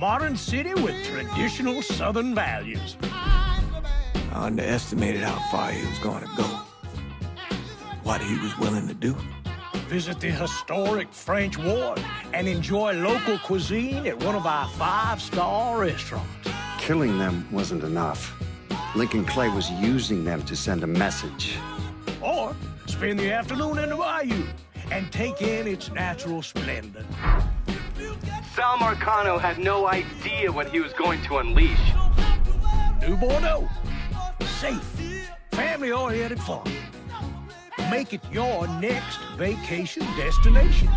modern city with traditional Southern values. I underestimated how far he was going to go. What he was willing to do. Visit the historic French Ward and enjoy local cuisine at one of our 5-star restaurants. Killing them wasn't enough. Lincoln Clay was using them to send a message. Or spend the afternoon in the bayou and take in its natural splendor. Sal Marcano had no idea what he was going to unleash. New Bordeaux. Safe, family-oriented farm. Make it your next vacation destination.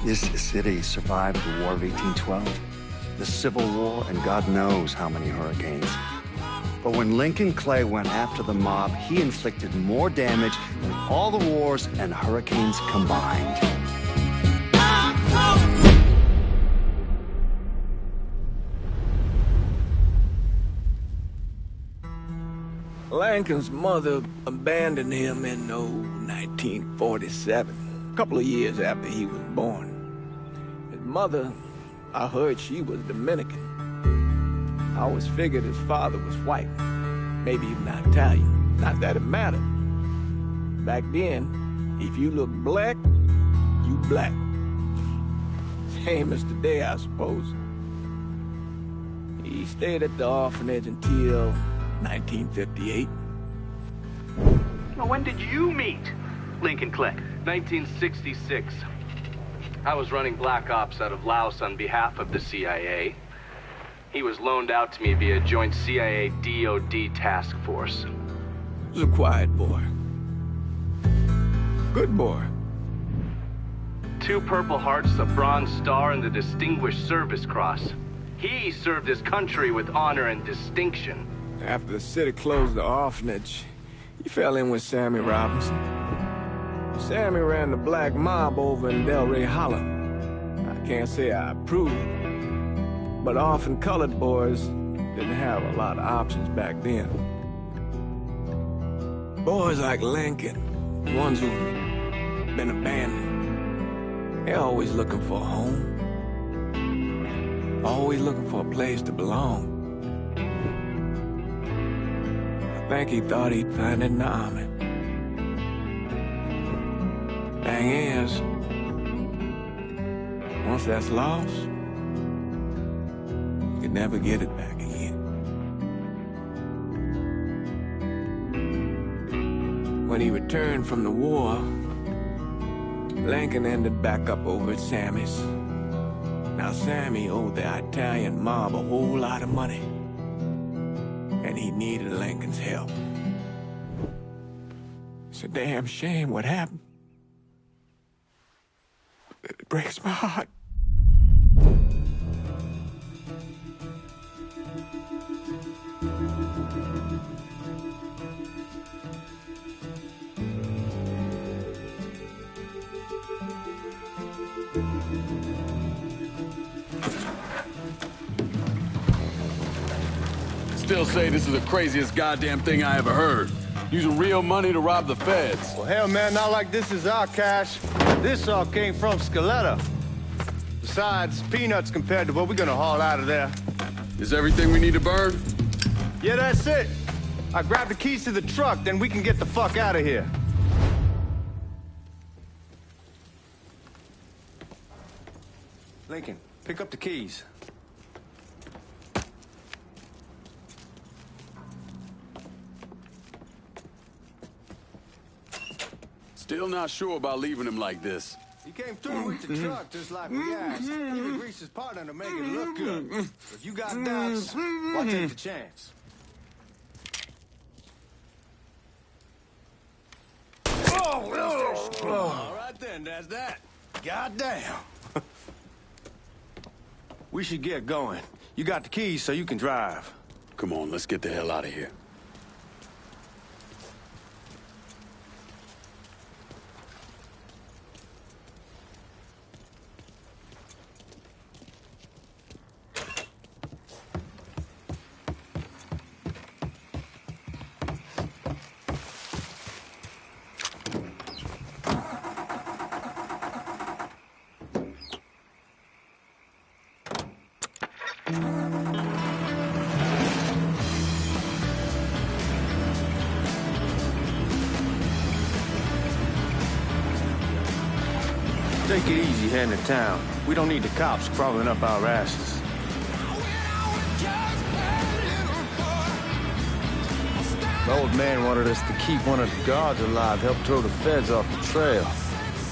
This city survived the War of 1812, the Civil War, and God knows how many hurricanes. But when Lincoln Clay went after the mob, he inflicted more damage than all the wars and hurricanes combined. Lincoln's mother abandoned him in 1947, a couple of years after he was born. His mother, I heard she was Dominican. I always figured his father was white, maybe even Italian. Not that it mattered. Back then, if you looked black, you black. Same as today, I suppose. He stayed at the orphanage until 1958. Well, when did you meet Lincoln Clay? 1966. I was running Black Ops out of Laos on behalf of the CIA. He was loaned out to me via joint CIA-DOD task force. He was a quiet boy. Good boy. 2 Purple Hearts, a Bronze Star, and the Distinguished Service Cross. He served his country with honor and distinction. After the city closed the orphanage, he fell in with Sammy Robinson. Sammy ran the black mob over in Delray Hollow. I can't say I approved, but orphan colored boys didn't have a lot of options back then. Boys like Lincoln, ones who've been abandoned, they're always looking for a home. Always looking for a place to belong. I think he thought he'd find it in the army. Thing is, once that's lost, you can never get it back again. When he returned from the war, Lincoln ended back up over at Sammy's. Now Sammy owed the Italian mob a whole lot of money, and he needed Lincoln's help. It's a damn shame what happened. It breaks my heart. Still say this is the craziest goddamn thing I ever heard. Using real money to rob the feds. Well, hell, man, not like this is our cash. This all came from Scaletta. Besides, peanuts compared to what we're gonna haul out of there. Is everything we need to burn? Yeah, that's it. I grab the keys to the truck, then we can get the fuck out of here. Lincoln, pick up the keys. Still not sure about leaving him like this. He came through with the truck just like we asked. Even greased his partner to make it look good. If you got doubts, why take the chance? All right then, that's that. Goddamn. We should get going. You got the keys so you can drive. Come on, let's get the hell out of here. Take it easy heading to town. We don't need the cops crawling up our asses. The old man wanted us to keep one of the guards alive, help throw the feds off the trail.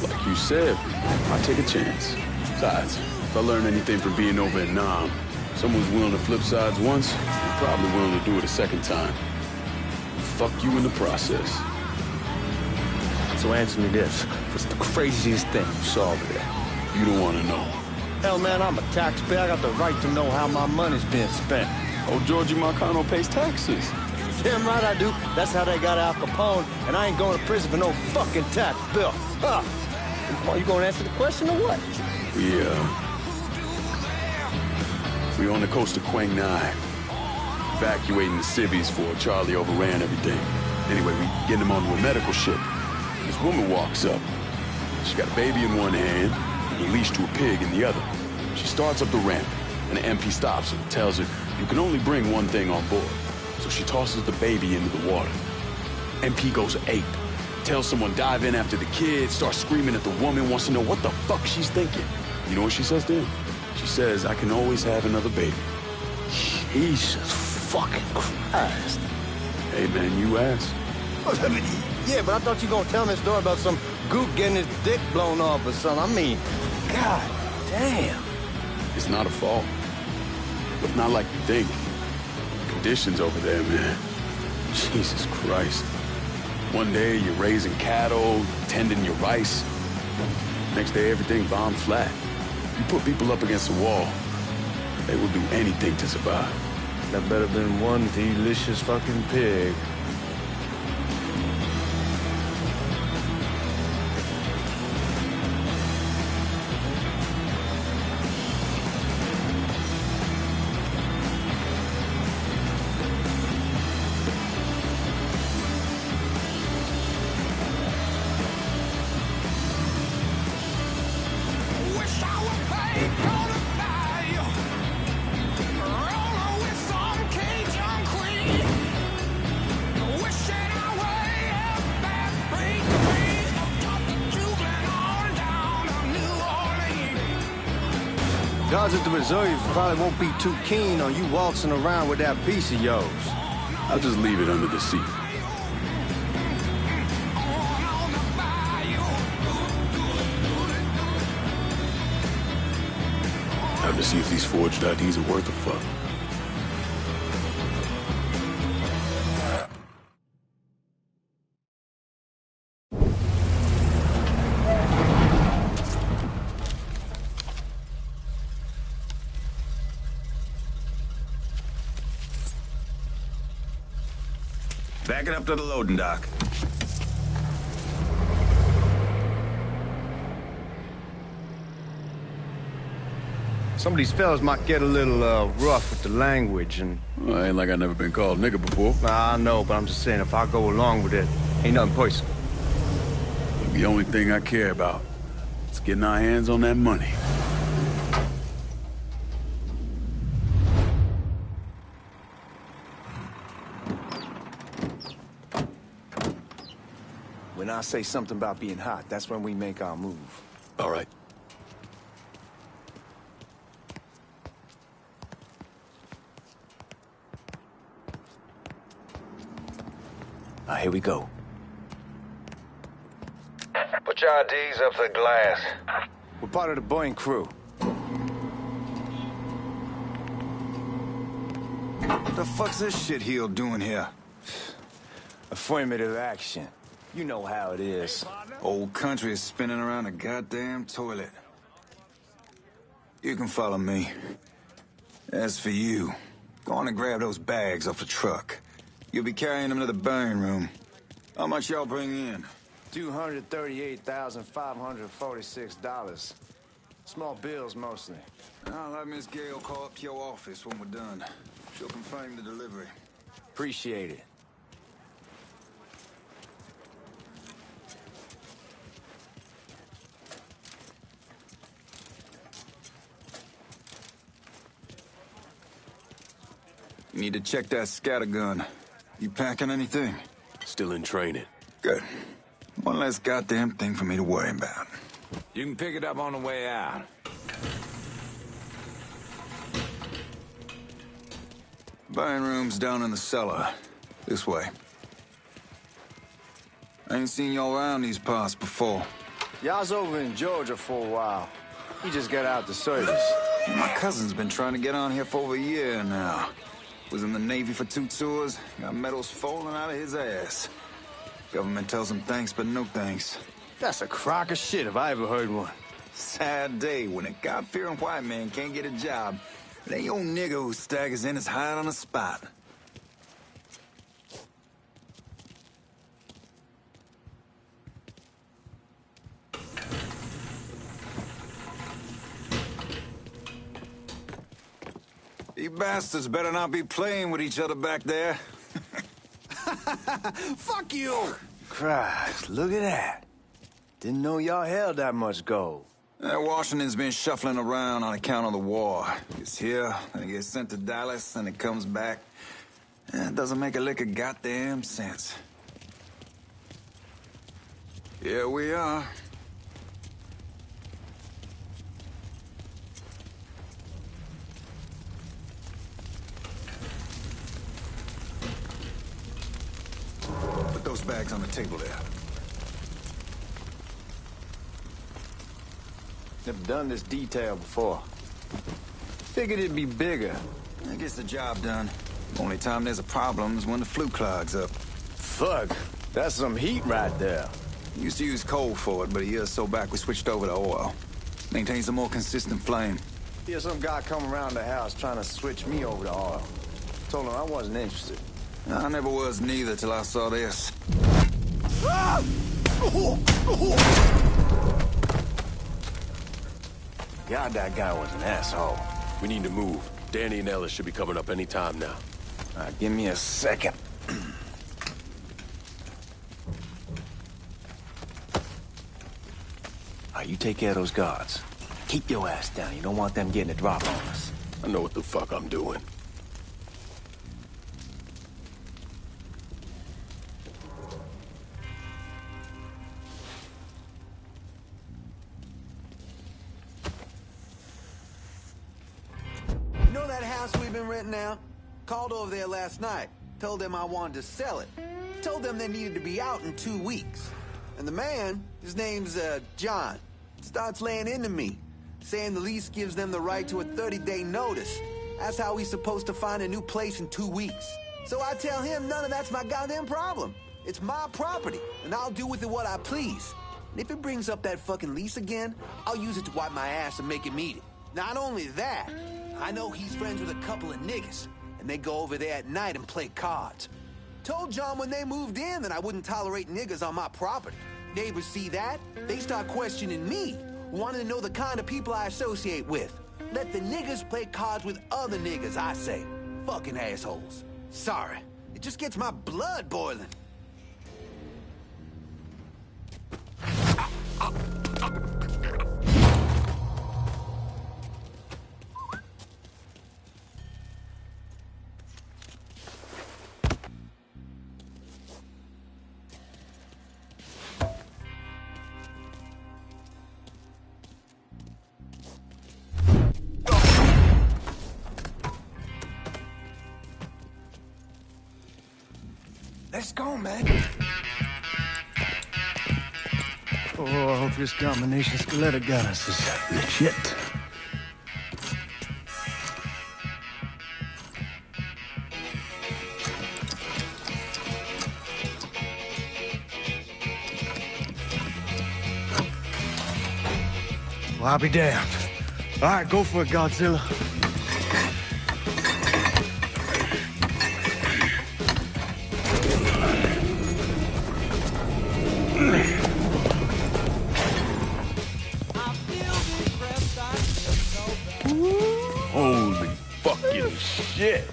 Like you said, I'll take a chance. Besides, if I learn anything from being over in Nam, someone's willing to flip sides once, they're probably willing to do it a second time. Fuck you in the process. So answer me this. What's the craziest thing you saw over there? You don't want to know. Hell, man, I'm a taxpayer. I got the right to know how my money's being spent. Oh, Georgie Marcano pays taxes. Damn right I do. That's how they got Al Capone, and I ain't going to prison for no fucking tax bill. Huh. Are you gonna answer the question or what? We on the coast of Quang Nai, evacuating the civvies for Charlie overran everything. Anyway, we getting him onto a medical ship. This woman walks up. She got a baby in one hand and a leash to a pig in the other. She starts up the ramp, and the MP stops her and tells her, you can only bring one thing on board. So she tosses the baby into the water. MP goes ape. Tells someone dive in after the kid, starts screaming at the woman, wants to know what the fuck she's thinking. You know what she says then? She says, I can always have another baby. Jesus fucking Christ. Hey man, you asked. Yeah, but I thought you were gonna tell me a story about some gook getting his dick blown off or something. I mean, god damn. It's not a fault. But not like you think. Conditions over there, man. Jesus Christ. One day, you're raising cattle, tending your rice. Next day, everything bombed flat. You put people up against the wall, they will do anything to survive. That better been one delicious fucking pig. Guards at the reserve probably won't be too keen on you waltzing around with that piece of yours. I'll just leave it under the seat. Time to see if these forged IDs are worth a fuck. Back it up to the loading dock. Some of these fellas might get a little rough with the language and... Well, ain't like I never been called nigga before. I know, but I'm just saying, if I go along with it, ain't nothing personal. The only thing I care about is getting our hands on that money. When I say something about being hot, that's when we make our move. All right. Here we go. Put your IDs up for the glass. We're part of the Boeing crew. What the fuck's this shitheel doing here? Affirmative action. You know how it is. Old country is spinning around a goddamn toilet. You can follow me. As for you, go on and grab those bags off the truck. You'll be carrying them to the burn room. How much y'all bring in? $238,546. Small bills, mostly. I'll have Miss Gale call up to your office when we're done. She'll confirm the delivery. Appreciate it. You need to check that scattergun. You packing anything? Still in training. Good. One less goddamn thing for me to worry about. You can pick it up on the way out. Buying room's down in the cellar. This way. I ain't seen y'all around these parts before. Y'all's over in Georgia for a while. He just got out the service. My cousin's been trying to get on here for over a year now. Was in the Navy for 2 tours, got medals falling out of his ass. Government tells him thanks, but no thanks. That's a crock of shit if I ever heard one. Sad day when a God-fearing white man can't get a job. It ain't old nigga who staggers in his hide on the spot. You bastards better not be playing with each other back there. Fuck you! Christ, look at that. Didn't know y'all held that much gold. Washington's been shuffling around on account of the war. It's here, and it gets sent to Dallas, and it comes back. It doesn't make a lick of goddamn sense. Here we are. Put those bags on the table there. Never done this detail before. Figured it'd be bigger. That gets the job done. Only time there's a problem is when the flue clogs up. Fuck, that's some heat right there. Used to use coal for it, but a year or so back we switched over to oil. Maintains a more consistent flame. Hear some guy come around the house trying to switch me over to oil. Told him I wasn't interested. I never was neither till I saw this. God, that guy was an asshole. We need to move. Danny and Ellis should be coming up any time now. All right, give me a second. All right, you take care of those guards. Keep your ass down. You don't want them getting a drop on us. I know what the fuck I'm doing. You know that house we've been renting out? Called over there last night. Told them I wanted to sell it. Told them they needed to be out in 2 weeks. And the man, his name's, John, starts laying into me, saying the lease gives them the right to a 30-day notice. That's how he's supposed to find a new place in 2 weeks. So I tell him none of that's my goddamn problem. It's my property, and I'll do with it what I please. And if it brings up that fucking lease again, I'll use it to wipe my ass and make him eat it. Not only that, I know he's friends with a couple of niggas, and they go over there at night and play cards. Told John when they moved in that I wouldn't tolerate niggas on my property. Neighbors see that, they start questioning me, wanting to know the kind of people I associate with. Let the niggas play cards with other niggas, I say. Fucking assholes. Sorry, it just gets my blood boiling. Let's go, man. Oh, I hope this combination skeleton got us is legit. Well, I'll be damned. All right, go for it, Godzilla. Holy fucking shit.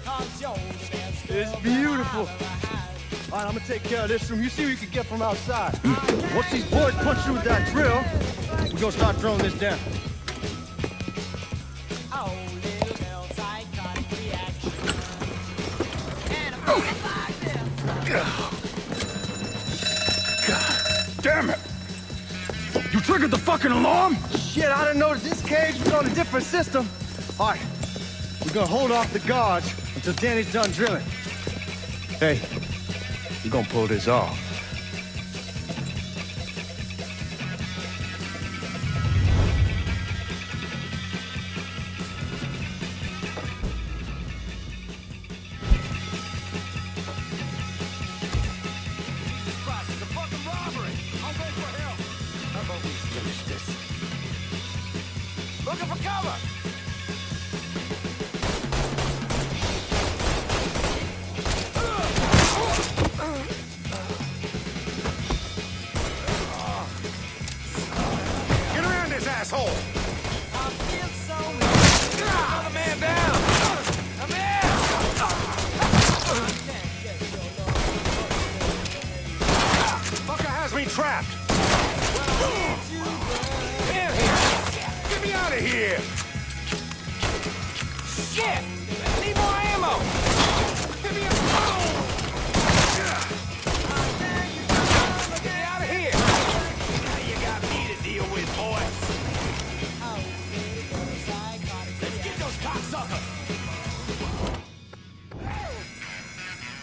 It's beautiful. All right, I'm gonna take care of this room. You see what you can get from outside. Once these boys punch you with that drill, we're gonna start throwing this down. Damn it! You triggered the fucking alarm? Shit, I didn't know that this cage was on a different system. All right, we're gonna hold off the guards until Danny's done drilling. Hey, we're gonna pull this off. Looking for cover! Get around this asshole! I feel so another man down! I'm in! Fucker has me trapped! In here! Get me out of here! Shit! Need more ammo! Give me a phone! Get out of here! Now you got me to deal with, boy! Let's get those cocksuckers!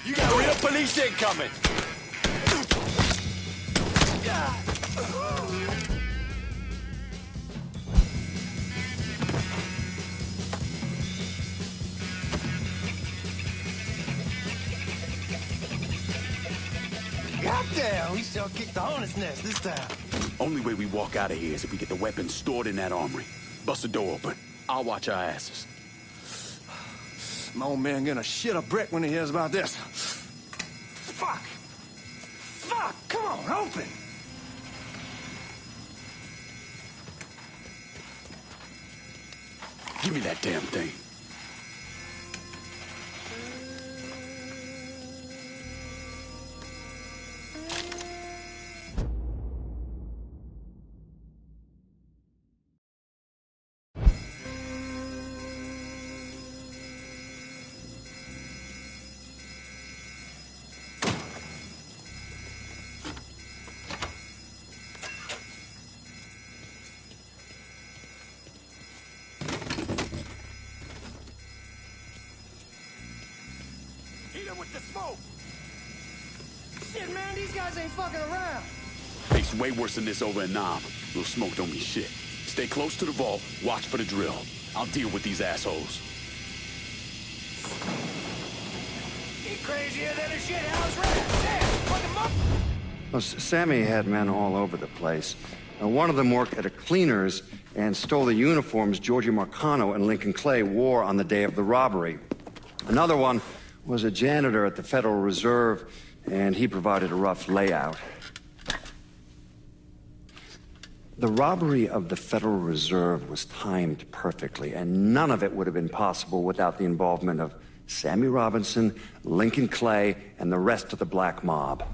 You got real police incoming! Goddamn, we still kicked the hornet's nest this time. Only way we walk out of here is if we get the weapons stored in that armory. Bust the door open. I'll watch our asses. My old man gonna shit a brick when he hears about this. Fuck! Fuck! Come on, open! Give me that damn thing. With the smoke! Shit, man, these guys ain't fucking around. It's way worse than this over in Nam. Little smoke don't mean shit. Stay close to the vault, watch for the drill. I'll deal with these assholes. He crazier than a shithouse rat. Damn, fucking up. Well, Sammy had men all over the place. One of them worked at a cleaner's and stole the uniforms Georgie Marcano and Lincoln Clay wore on the day of the robbery. Another one was a janitor at the Federal Reserve, and he provided a rough layout. The robbery of the Federal Reserve was timed perfectly, and none of it would have been possible without the involvement of Sammy Robinson, Lincoln Clay, and the rest of the black mob.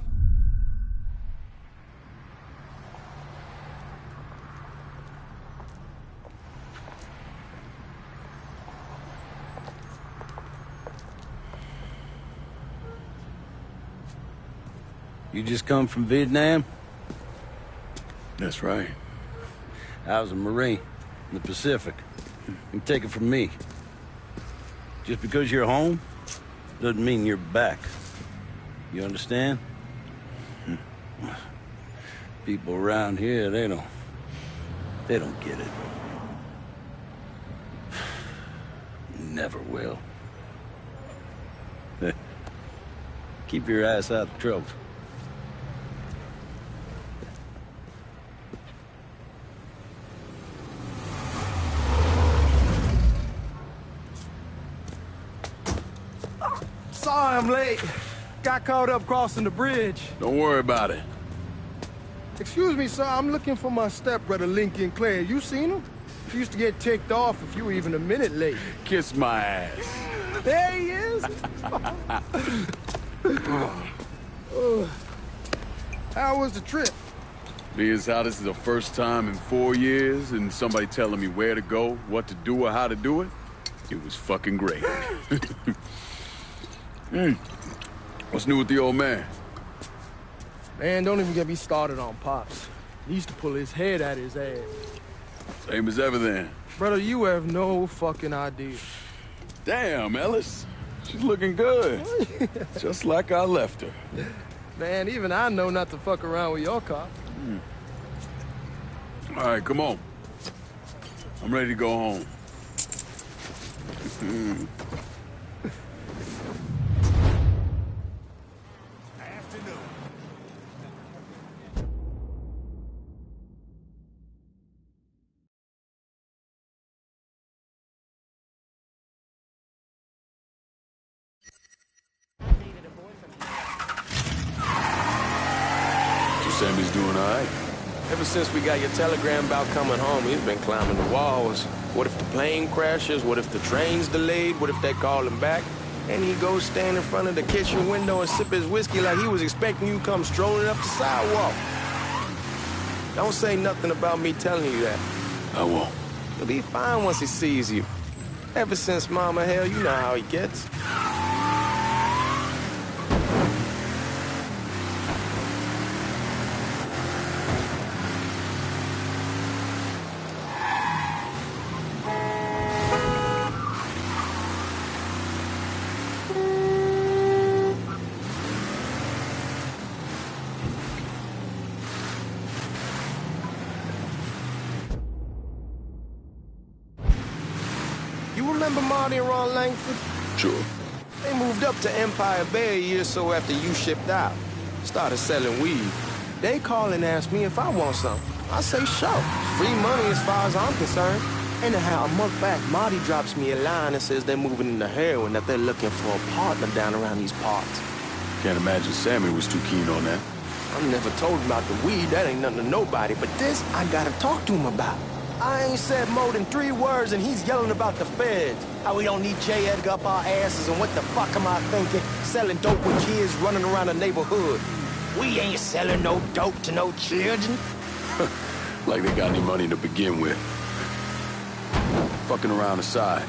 You just come from Vietnam? That's right. I was a Marine in the Pacific. You can take it from me. Just because you're home doesn't mean you're back. You understand? People around here, they don't get it. Never will. Keep your ass out of trouble. Sorry I'm late. Got caught up crossing the bridge. Don't worry about it. Excuse me, sir. I'm looking for my stepbrother, Lincoln Clay. You seen him? He used to get ticked off if you were even a minute late. Kiss my ass. There he is. How was the trip? Being as how this is the first time in 4 years and somebody telling me where to go, what to do, or how to do it, it was fucking great. What's new with the old man? Man, don't even get me started on Pops. He used to pull his head out his ass. Same as ever then. Brother, you have no fucking idea. Damn, Ellis. She's looking good. Just like I left her. Man, even I know not to fuck around with your car. All right, come on. I'm ready to go home. Sammy's doing all right. Ever since we got your telegram about coming home, he's been climbing the walls. What if the plane crashes? What if the train's delayed? What if they call him back? And he goes stand in front of the kitchen window and sip his whiskey like he was expecting you to come strolling up the sidewalk. Don't say nothing about me telling you that. I won't. He'll be fine once he sees you. Ever since Mama, hell, you know how he gets. Remember Marty and Ron Langford? Sure. They moved up to Empire Bay a year or so after you shipped out. Started selling weed. They call and ask me if I want some. I say sure. Free money as far as I'm concerned. Anyhow, a month back, Marty drops me a line and says they're moving into heroin, that they're looking for a partner down around these parts. Can't imagine Sammy was too keen on that. I'm never told him about the weed. That ain't nothing to nobody. But this, I gotta talk to him about. I ain't said more than 3 words and he's yelling about the feds. How we don't need J. Edgar up our asses and what the fuck am I thinking? Selling dope with kids running around the neighborhood. We ain't selling no dope to no children. Like they got any money to begin with. Fucking around aside,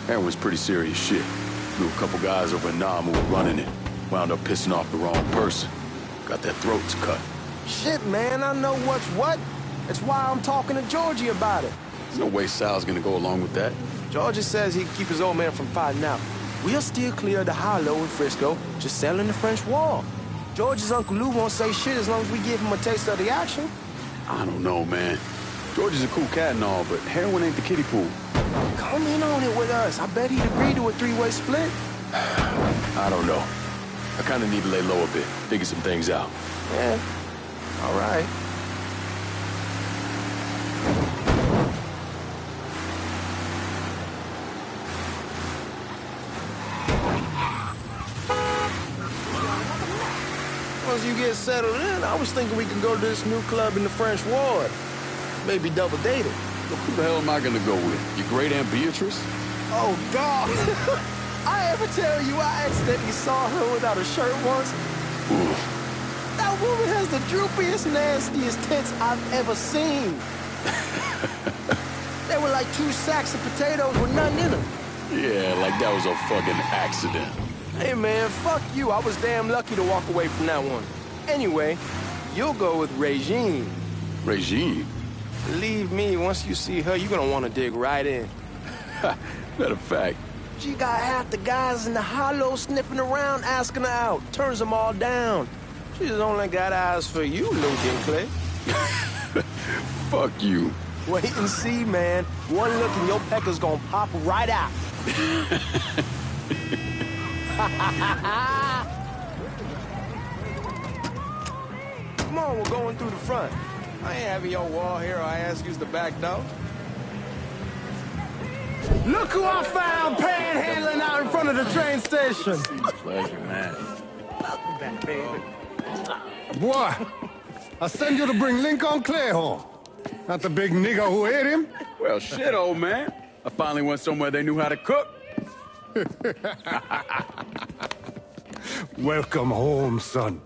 heroin's pretty serious shit. Knew a couple guys over in Nam who were running it. Wound up pissing off the wrong person. Got their throats cut. Shit, man, I know what's what. That's why I'm talking to Georgie about it. There's no way Sal's gonna go along with that. Georgie says he can keep his old man from fighting out. We'll steer clear of the hollow in Frisco, just selling the French Wall. George's Uncle Lou won't say shit as long as we give him a taste of the action. I don't know, man. George is a cool cat and all, but heroin ain't the kiddie pool. Come in on it with us. I bet he'd agree to a 3-way split. I don't know. I kind of need to lay low a bit, figure some things out. Yeah, all right. Once you get settled in, I was thinking we could go to this new club in the French Ward. Maybe double date it. Who the hell am I gonna go with? Your great Aunt Beatrice? Oh, God. I ever tell you I accidentally saw her without a shirt once? Oof. That woman has the droopiest, nastiest tits I've ever seen. They were like 2 sacks of potatoes with nothing in them. Yeah, like that was a fucking accident. Hey, man, fuck you. I was damn lucky to walk away from that one. Anyway, you'll go with Regine. Regine? Believe me, once you see her, you're gonna want to dig right in. Matter of fact. She got half the guys in the hollow sniffing around, asking her out. Turns them all down. She's only got eyes for you, Lincoln Clay. Fuck you. Wait and see, man. One look and your pecker's gonna pop right out. Come on, we're going through the front. I ain't having your wall here or I ask you's the back door. Look who I found panhandling out in front of the train station. Pleasure, man. Welcome back, baby. Boy, I send you to bring Lincoln Clay home. Not the big nigger who ate him. Well, shit, old man. I finally went somewhere they knew how to cook. Welcome home, son.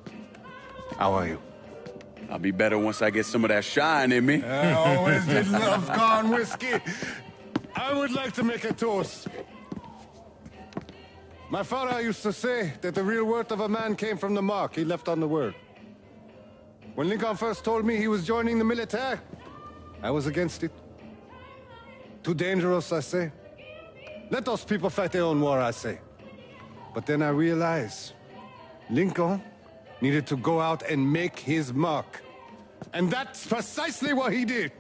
How are you? I'll be better once I get some of that shine in me. I always did love corn whiskey. I would like to make a toast. My father used to say that the real worth of a man came from the mark he left on the world. When Lincoln first told me he was joining the military, I was against it. Too dangerous, I say. Let those people fight their own war, I say. But then I realized Lincoln needed to go out and make his mark. And that's precisely what he did.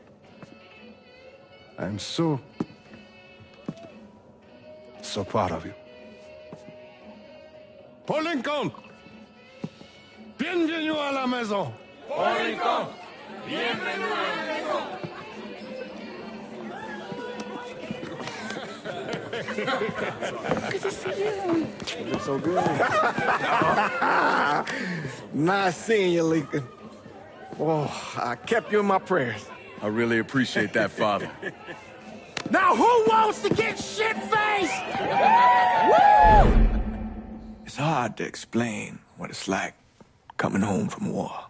I'm so proud of you. Paul Lincoln! Bienvenue à la maison! Paul Lincoln! Bienvenue à la maison! Good to see you. You look so good. Nice seeing you, Lincoln. Oh, I kept you in my prayers. I really appreciate that, Father. Now who wants to get shit-faced? Woo! It's hard to explain what it's like coming home from war.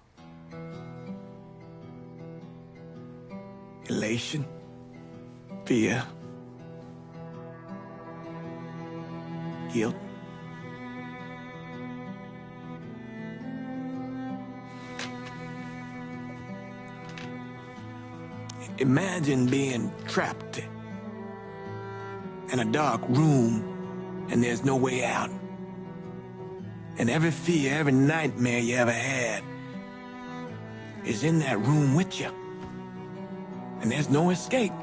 Elation, fear, guilt. Imagine being trapped in a dark room and there's no way out. And every fear, every nightmare you ever had is in that room with you. And there's no escape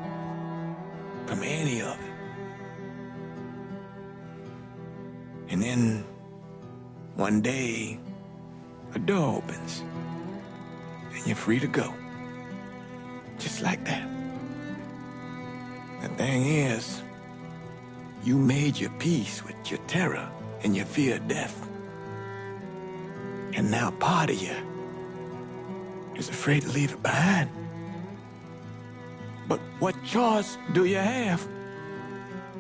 from any of it. And then one day, a door opens and you're free to go. Just like that. The thing is, you made your peace with your terror and your fear of death. And now part of you is afraid to leave it behind. But what choice do you have?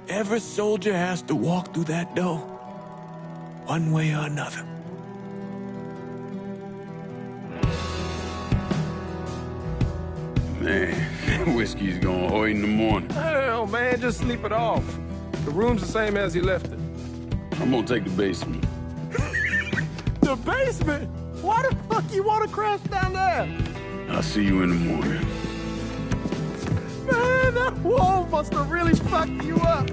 Every soldier has to walk through that door, one way or another. Man, whiskey's gonna hurt in the morning. Hell, man, just sleep it off. The room's the same as he left it. I'm gonna take the basement. The basement? Why the fuck you want to crash down there? I'll see you in the morning. Man, that wall must have really fucked you up.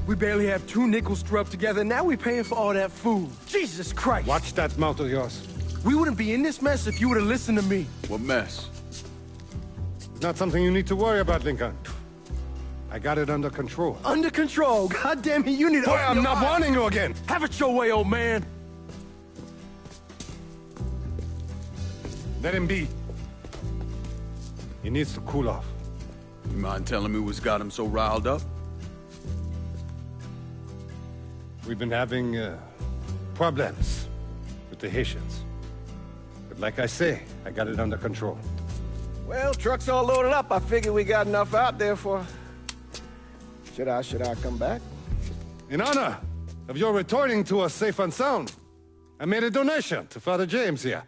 We barely have 2 nickels to rub together, now we paying for all that food. Jesus Christ! Watch that mouth of yours. We wouldn't be in this mess if you would have listened to me. What mess? Not something you need to worry about, Lincoln. I got it under control. Under control? God damn it, you need to... Boy, I'm not warning you again! Have it your way, old man! Let him be. He needs to cool off. You mind telling me what's got him so riled up? We've been having, problems with the Haitians. But like I say, I got it under control. Well, truck's all loaded up. I figure we got enough out there for... Should I come back? In honor of your returning to us safe and sound, I made a donation to Father James here.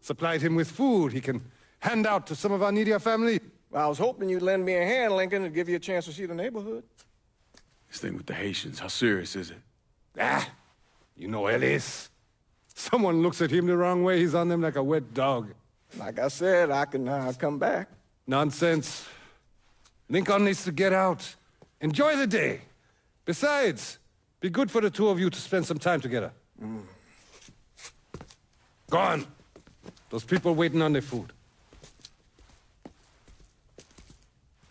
Supplied him with food he can hand out to some of our needier family. Well, I was hoping you'd lend me a hand, Lincoln, and give you a chance to see the neighborhood. This thing with the Haitians, how serious is it? Ah, you know Ellis. Someone looks at him the wrong way, he's on them like a wet dog. Like I said, I can come back. Nonsense. Lincoln needs to get out. Enjoy the day. Besides, be good for the two of you to spend some time together. Go on. Those people waiting on their food.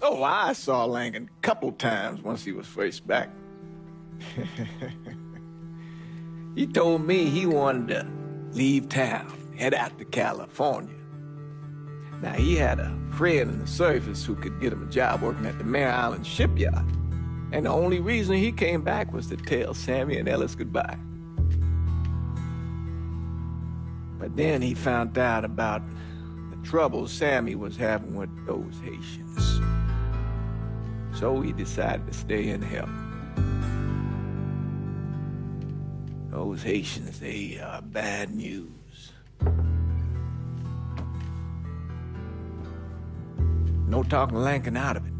Oh, I saw Lincoln a couple times once he was first back. He told me he wanted to leave town, head out to California. Now, he had a friend in the service who could get him a job working at the Mare Island shipyard. And the only reason he came back was to tell Sammy and Ellis goodbye. But then he found out about the trouble Sammy was having with those Haitians. So he decided to stay and help. Those Haitians, they are bad news. No talking Lincoln out of it.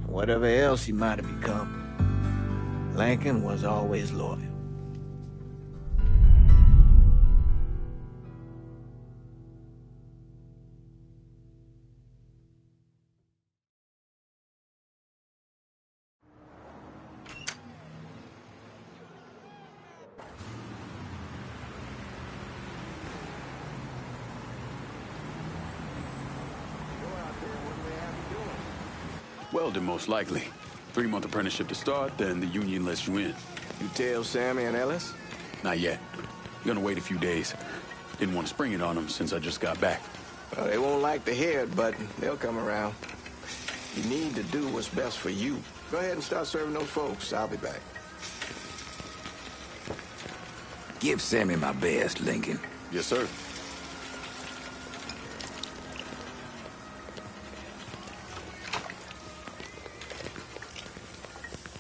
Whatever else he might have become, Lincoln was always loyal. Welding, most likely. 3-month apprenticeship to start, then the union lets you in. You tell Sammy and Ellis? Not yet. Gonna wait a few days. Didn't want to spring it on them since I just got back. Well, they won't like to hear it, but they'll come around. You need to do what's best for you. Go ahead and start serving those folks. I'll be back. Give Sammy my best, Lincoln. Yes, sir.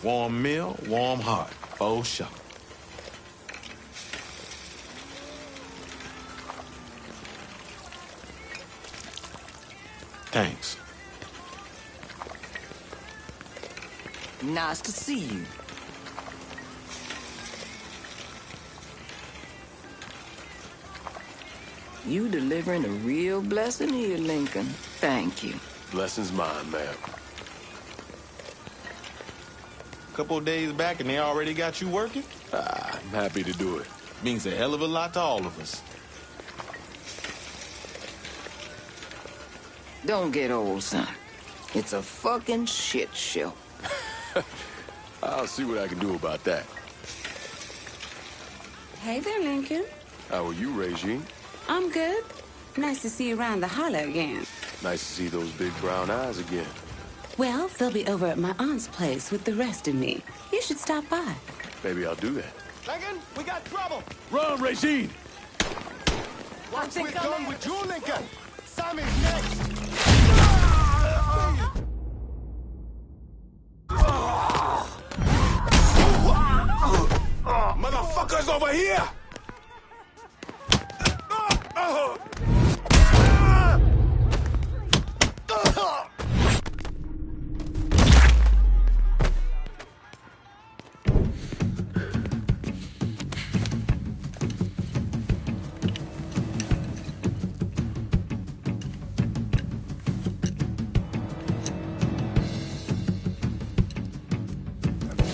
Warm meal, warm heart. Oh, sure. Thanks. Nice to see you. You delivering a real blessing here, Lincoln. Thank you. Blessing's mine, ma'am. Couple of days back and they already got you working? I'm happy to do it. Means a hell of a lot to all of us. Don't get old, son. It's a fucking shit show. I'll see what I can do about that. Hey there, Lincoln. How are you, Regine? I'm good. Nice to see you around the holler again. Nice to see those big brown eyes again. Well, they'll be over at my aunt's place with the rest of me. You should stop by. Maybe I'll do that. Lincoln, we got trouble! Run, Regine! Once we're done with you, Lincoln, Sammy's next! Motherfuckers over here!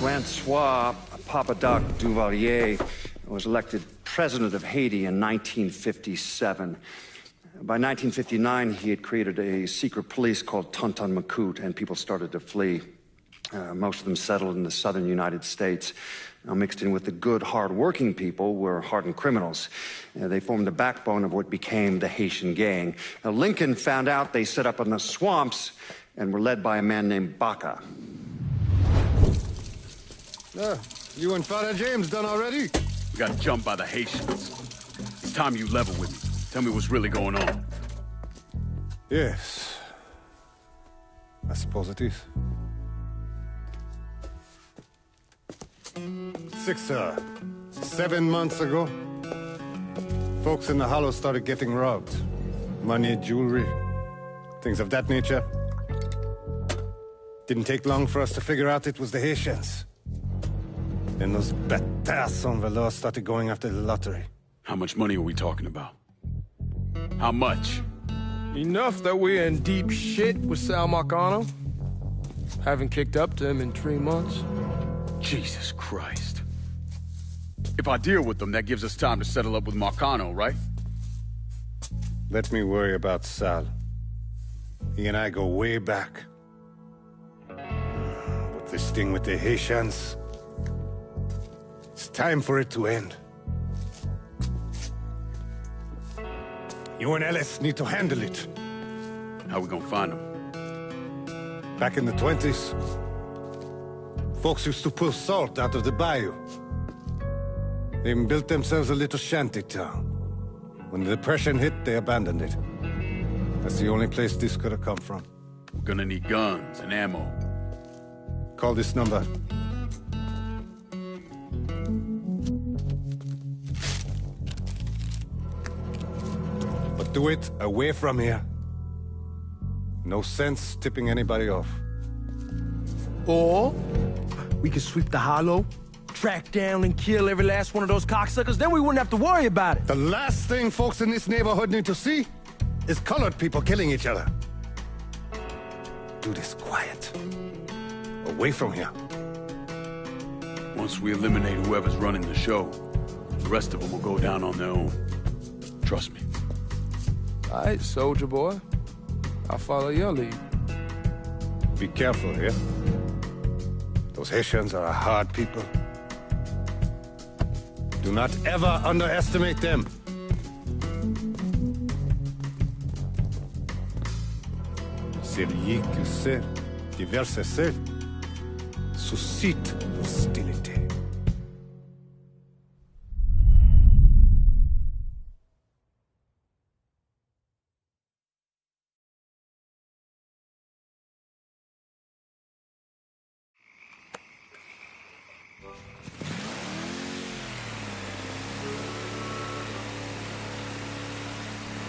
Francois Papadoc Duvalier was elected president of Haiti in 1957. By 1959, he had created a secret police called Tonton Macoute, and people started to flee. Most of them settled in the southern United States. Now, mixed in with the good, hard-working people were hardened criminals. They formed the backbone of what became the Haitian gang. Now, Lincoln found out they set up in the swamps and were led by a man named Baca. You and Father James done already? We got jumped by the Haitians. It's time you level with me. Tell me what's really going on. Yes. I suppose it is. 7 months ago, folks in the Hollow started getting robbed. Money, jewelry, things of that nature. Didn't take long for us to figure out it was the Haitians. Then those bâtards on velours started going after the lottery. How much money are we talking about? How much? Enough that we're in deep shit with Sal Marcano. Haven't kicked up to him in 3 months. Jesus Christ. If I deal with them, that gives us time to settle up with Marcano, right? Let me worry about Sal. He and I go way back. But this thing with the Haitians, it's time for it to end. You and Ellis need to handle it. How we gonna find them? Back in the 20s, folks used to pull salt out of the bayou. They even built themselves a little shanty town. When the Depression hit, they abandoned it. That's the only place this could have come from. We're gonna need guns and ammo. Call this number. But do it away from here. No sense tipping anybody off. Or we could sweep the Hollow, track down and kill every last one of those cocksuckers, then we wouldn't have to worry about it. The last thing folks in this neighborhood need to see is colored people killing each other. Do this quiet. Away from here. Once we eliminate whoever's running the show, the rest of them will go down on their own. Trust me. All right, soldier boy. I'll follow your lead. Be careful here. Those Haitians are a hard people. Do not ever underestimate them. Celui qui sait diverser suscite l'hostilité.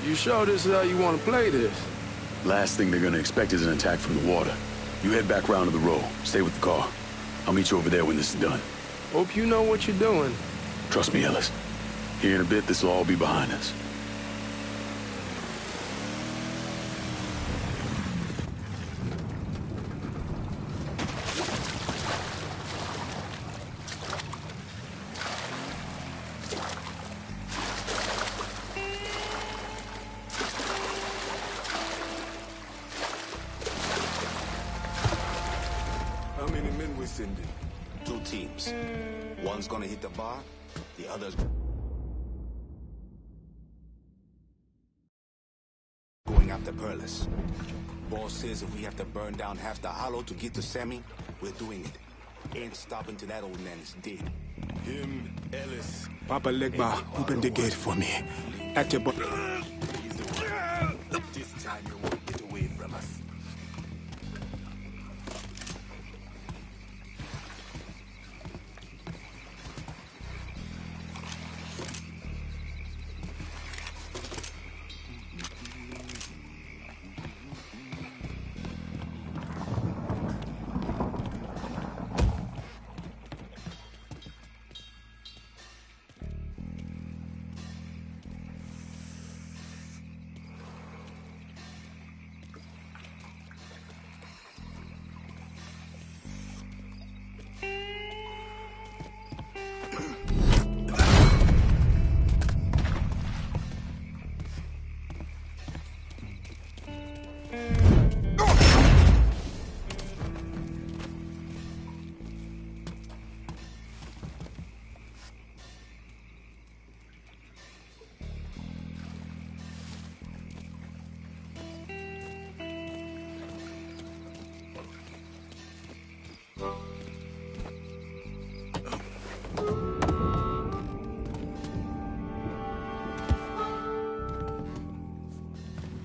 You sure this is how you want to play this? Last thing they're gonna expect is an attack from the water. You head back round to the row. Stay with the car. I'll meet you over there when this is done. Hope you know what you're doing. Trust me, Ellis. Here in a bit, this will all be behind us. How many men we sending? 2 teams. One's gonna hit the bar, the other's going after Perlis. Boss says if we have to burn down half the Hollow to get to Sammy, we're doing it. Ain't stopping till that old man is dead. Him, Ellis. Papa Legba, open the gate for me. At your This time you won't get away from us.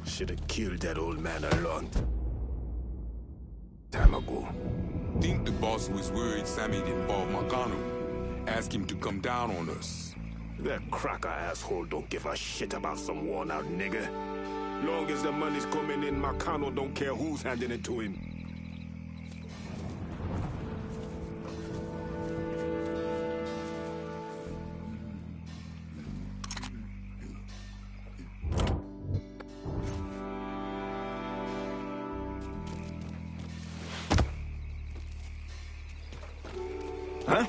Should have killed that old man a long time ago. Think the boss was worried Sammy involved Marcano. Ask him to come down on us. That cracker asshole don't give a shit about some worn-out nigga. Long as the money's coming in, Marcano don't care who's handing it to him. Huh?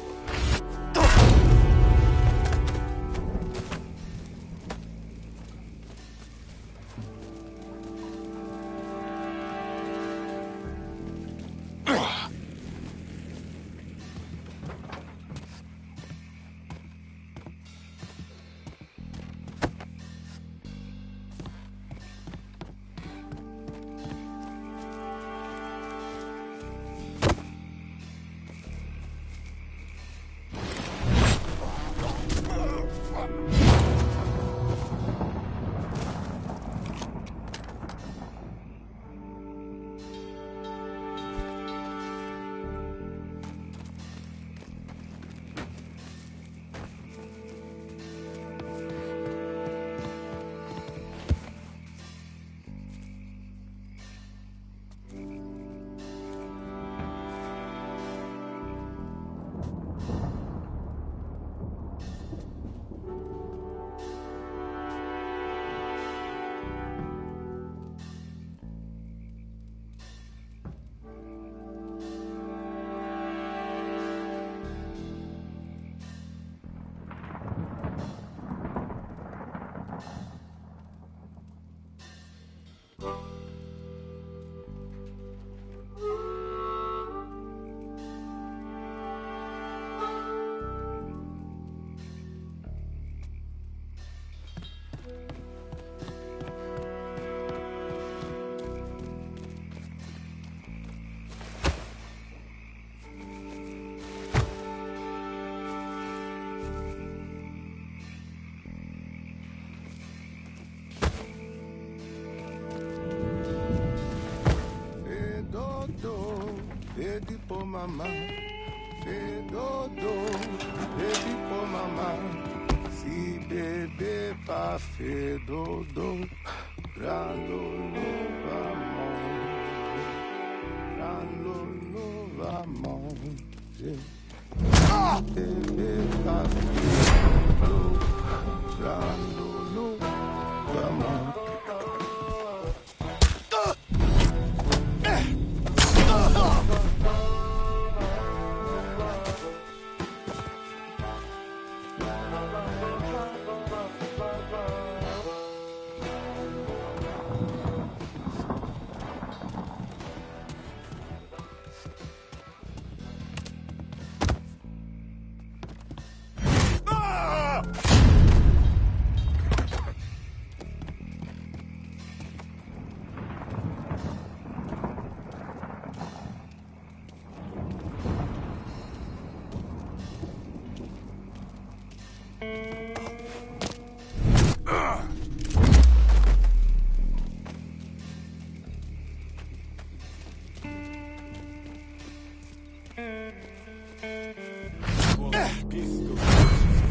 Ready for mama, do, ready for mama. Si bébé pas fait dodo, grand lolo va manger, grand lolo va manger. Bébé pas fait dodo, grand lolo va manger.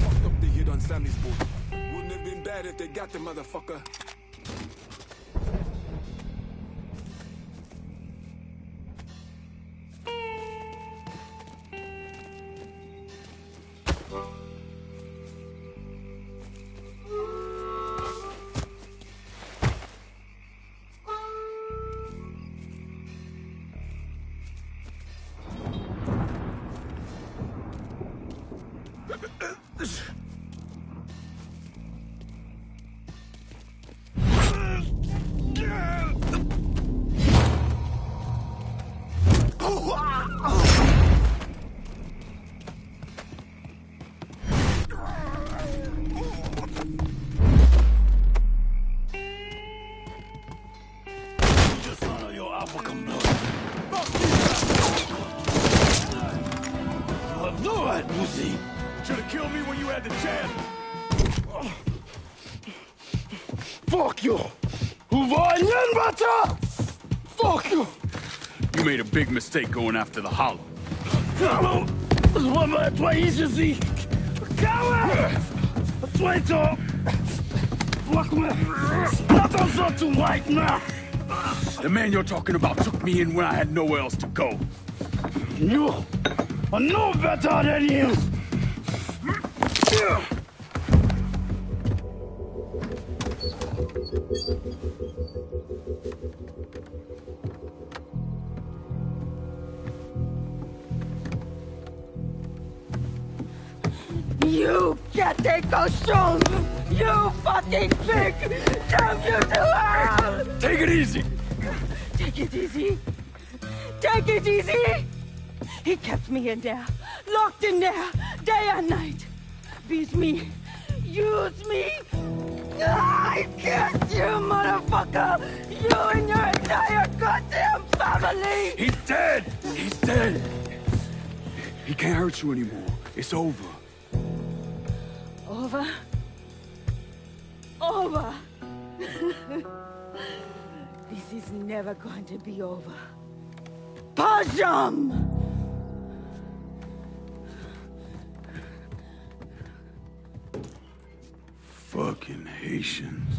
Fucked up the hit on Sammy's boat. Wouldn't have been bad if they got the motherfucker. do it, pussy! Should have killed me when you had the chance. Fuck you! Fuck you! You made a big mistake going after the Hollow. Hollow? Toi ici! Coward! Toi toi! Fuck me! Attention to Mike now! The man you're talking about took me in when I had nowhere else to go. You are no better than him! You get cochon! You fucking pig! Damn you to hell! Take it easy! Take it easy! Take it easy! He kept me in there, locked in there, day and night. Beat me, use me. I kiss you, motherfucker! You and your entire goddamn family! He's dead! He's dead! He can't hurt you anymore. It's over. Over? Over! This is never going to be over. Pajam! Fucking Haitians.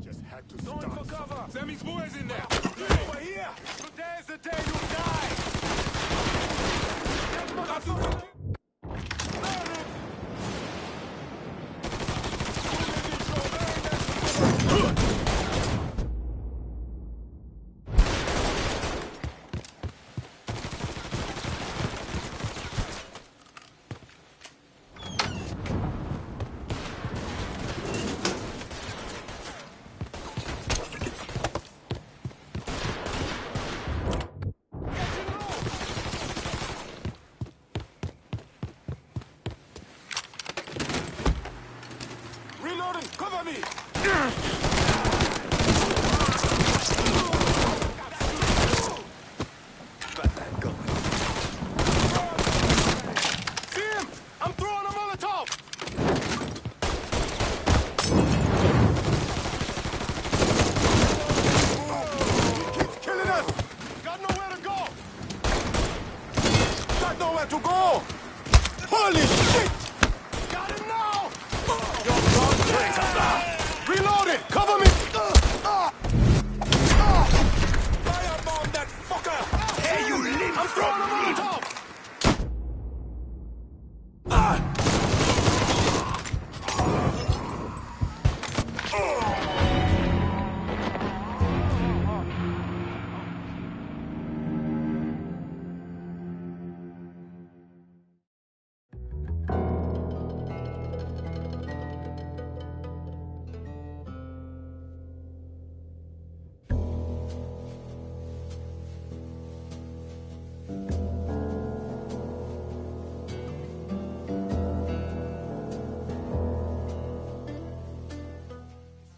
Just had to Going stop. for cover. Sammy's boys in there. Over here! Today's the day you die! Reloading! Cover me! See him! I'm throwing a Molotov! He keeps killing us! Got nowhere to go! Got nowhere to go! Holy shit! Got him now! Reloading! Cover me! Firebomb that fucker! Hey, you live I'm throwing him on top!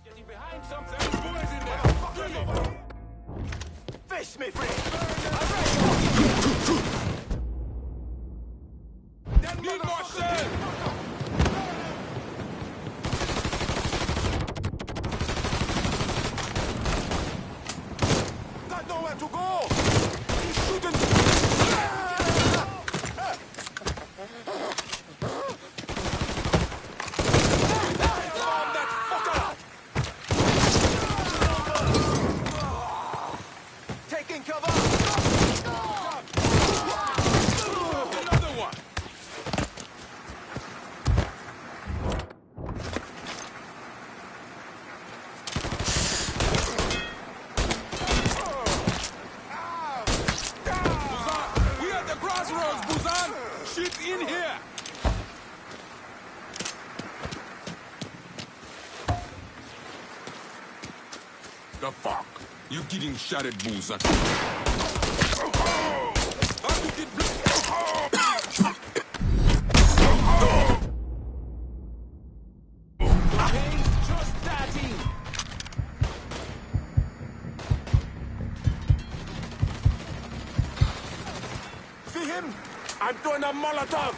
Getting behind some Sammy's boys in there! Fuckers over here! Fish me, friend! Need more shells! Got nowhere to go! He's shooting! Firebomb that fucker! Taking cover! Another one! Busan, we at the crossroads, Busan! Shit's in here! The fuck? You getting shot at, Busan. Just starting. See him? I'm throwing a Molotov!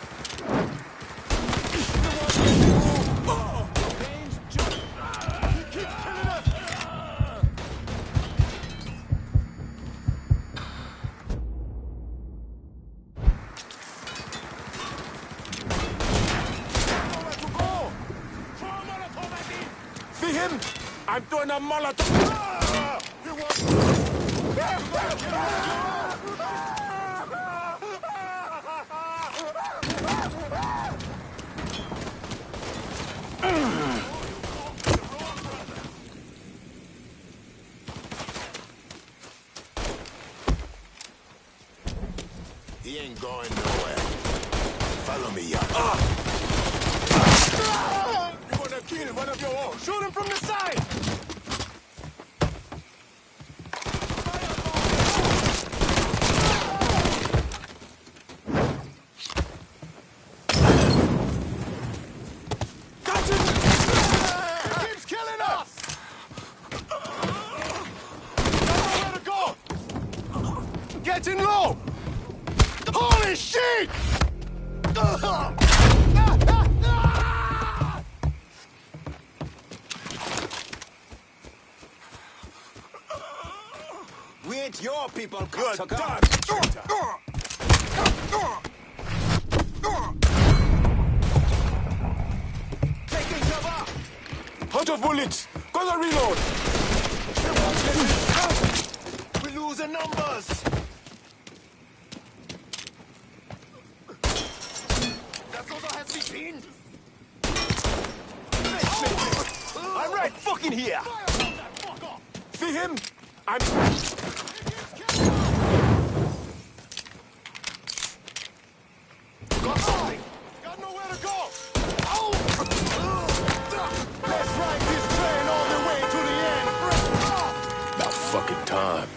See him? I'm throwing a Molotov! He ain't going nowhere. Follow me, y'all. You're gonna kill one of your own. Shoot him from the side! Got him! He keeps killing us! Nowhere to go! Getting low! Holy shit! We ain't your people, Good cocksucker. God! Taking cover! Out of bullets! Gonna reload! We're losing numbers! That also has me pinned! I'm right fucking here! See him? I'm... Got something! Got nowhere to go! Oh! Let's ride this train all the way to the end! About fucking time.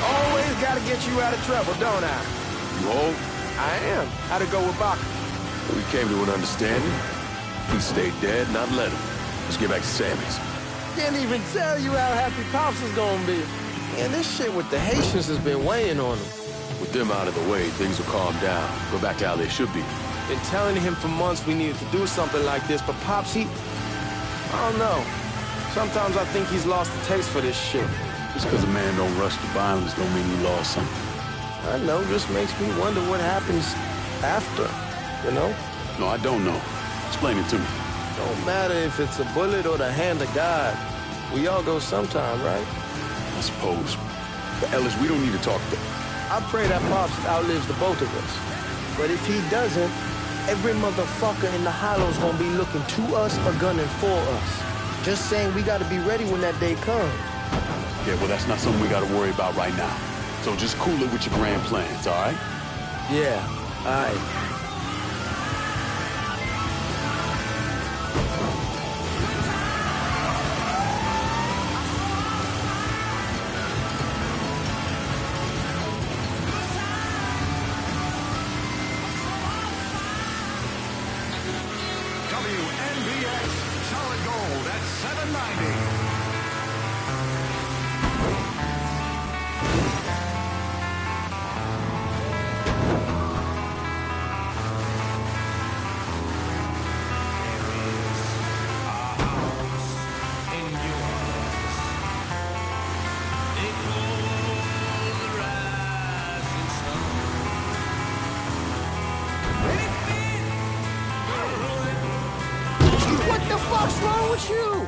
Always gotta get you out of trouble, don't I? You hold? I am. How'd it go with Baka? We came to an understanding. He stayed dead, not let him. Let's get back to Sammy's. Didn't even tell you how happy Pops was gonna be. And this shit with the Haitians has been weighing on him. With them out of the way, things will calm down. Go back to how they should be. Been telling him for months we needed to do something like this, but Pops, I don't know. Sometimes I think he's lost the taste for this shit. Just because a man don't rush to violence don't mean he lost something. I know, just makes me wonder what happens after, you know? No, I don't know. Explain it to me. Don't matter if it's a bullet or the hand of God. We all go sometime, right? I suppose. But Ellis, we don't need to talk I pray that Pops outlives the both of us. But if he doesn't, every motherfucker in the hollow's gonna be looking to us or gunning for us. Just saying we gotta be ready when that day comes. Yeah, well, that's not something we gotta worry about right now. So just cool it with your grand plans, all right? Yeah, all right. WNBX, solid gold at 790. What the fuck's wrong with you?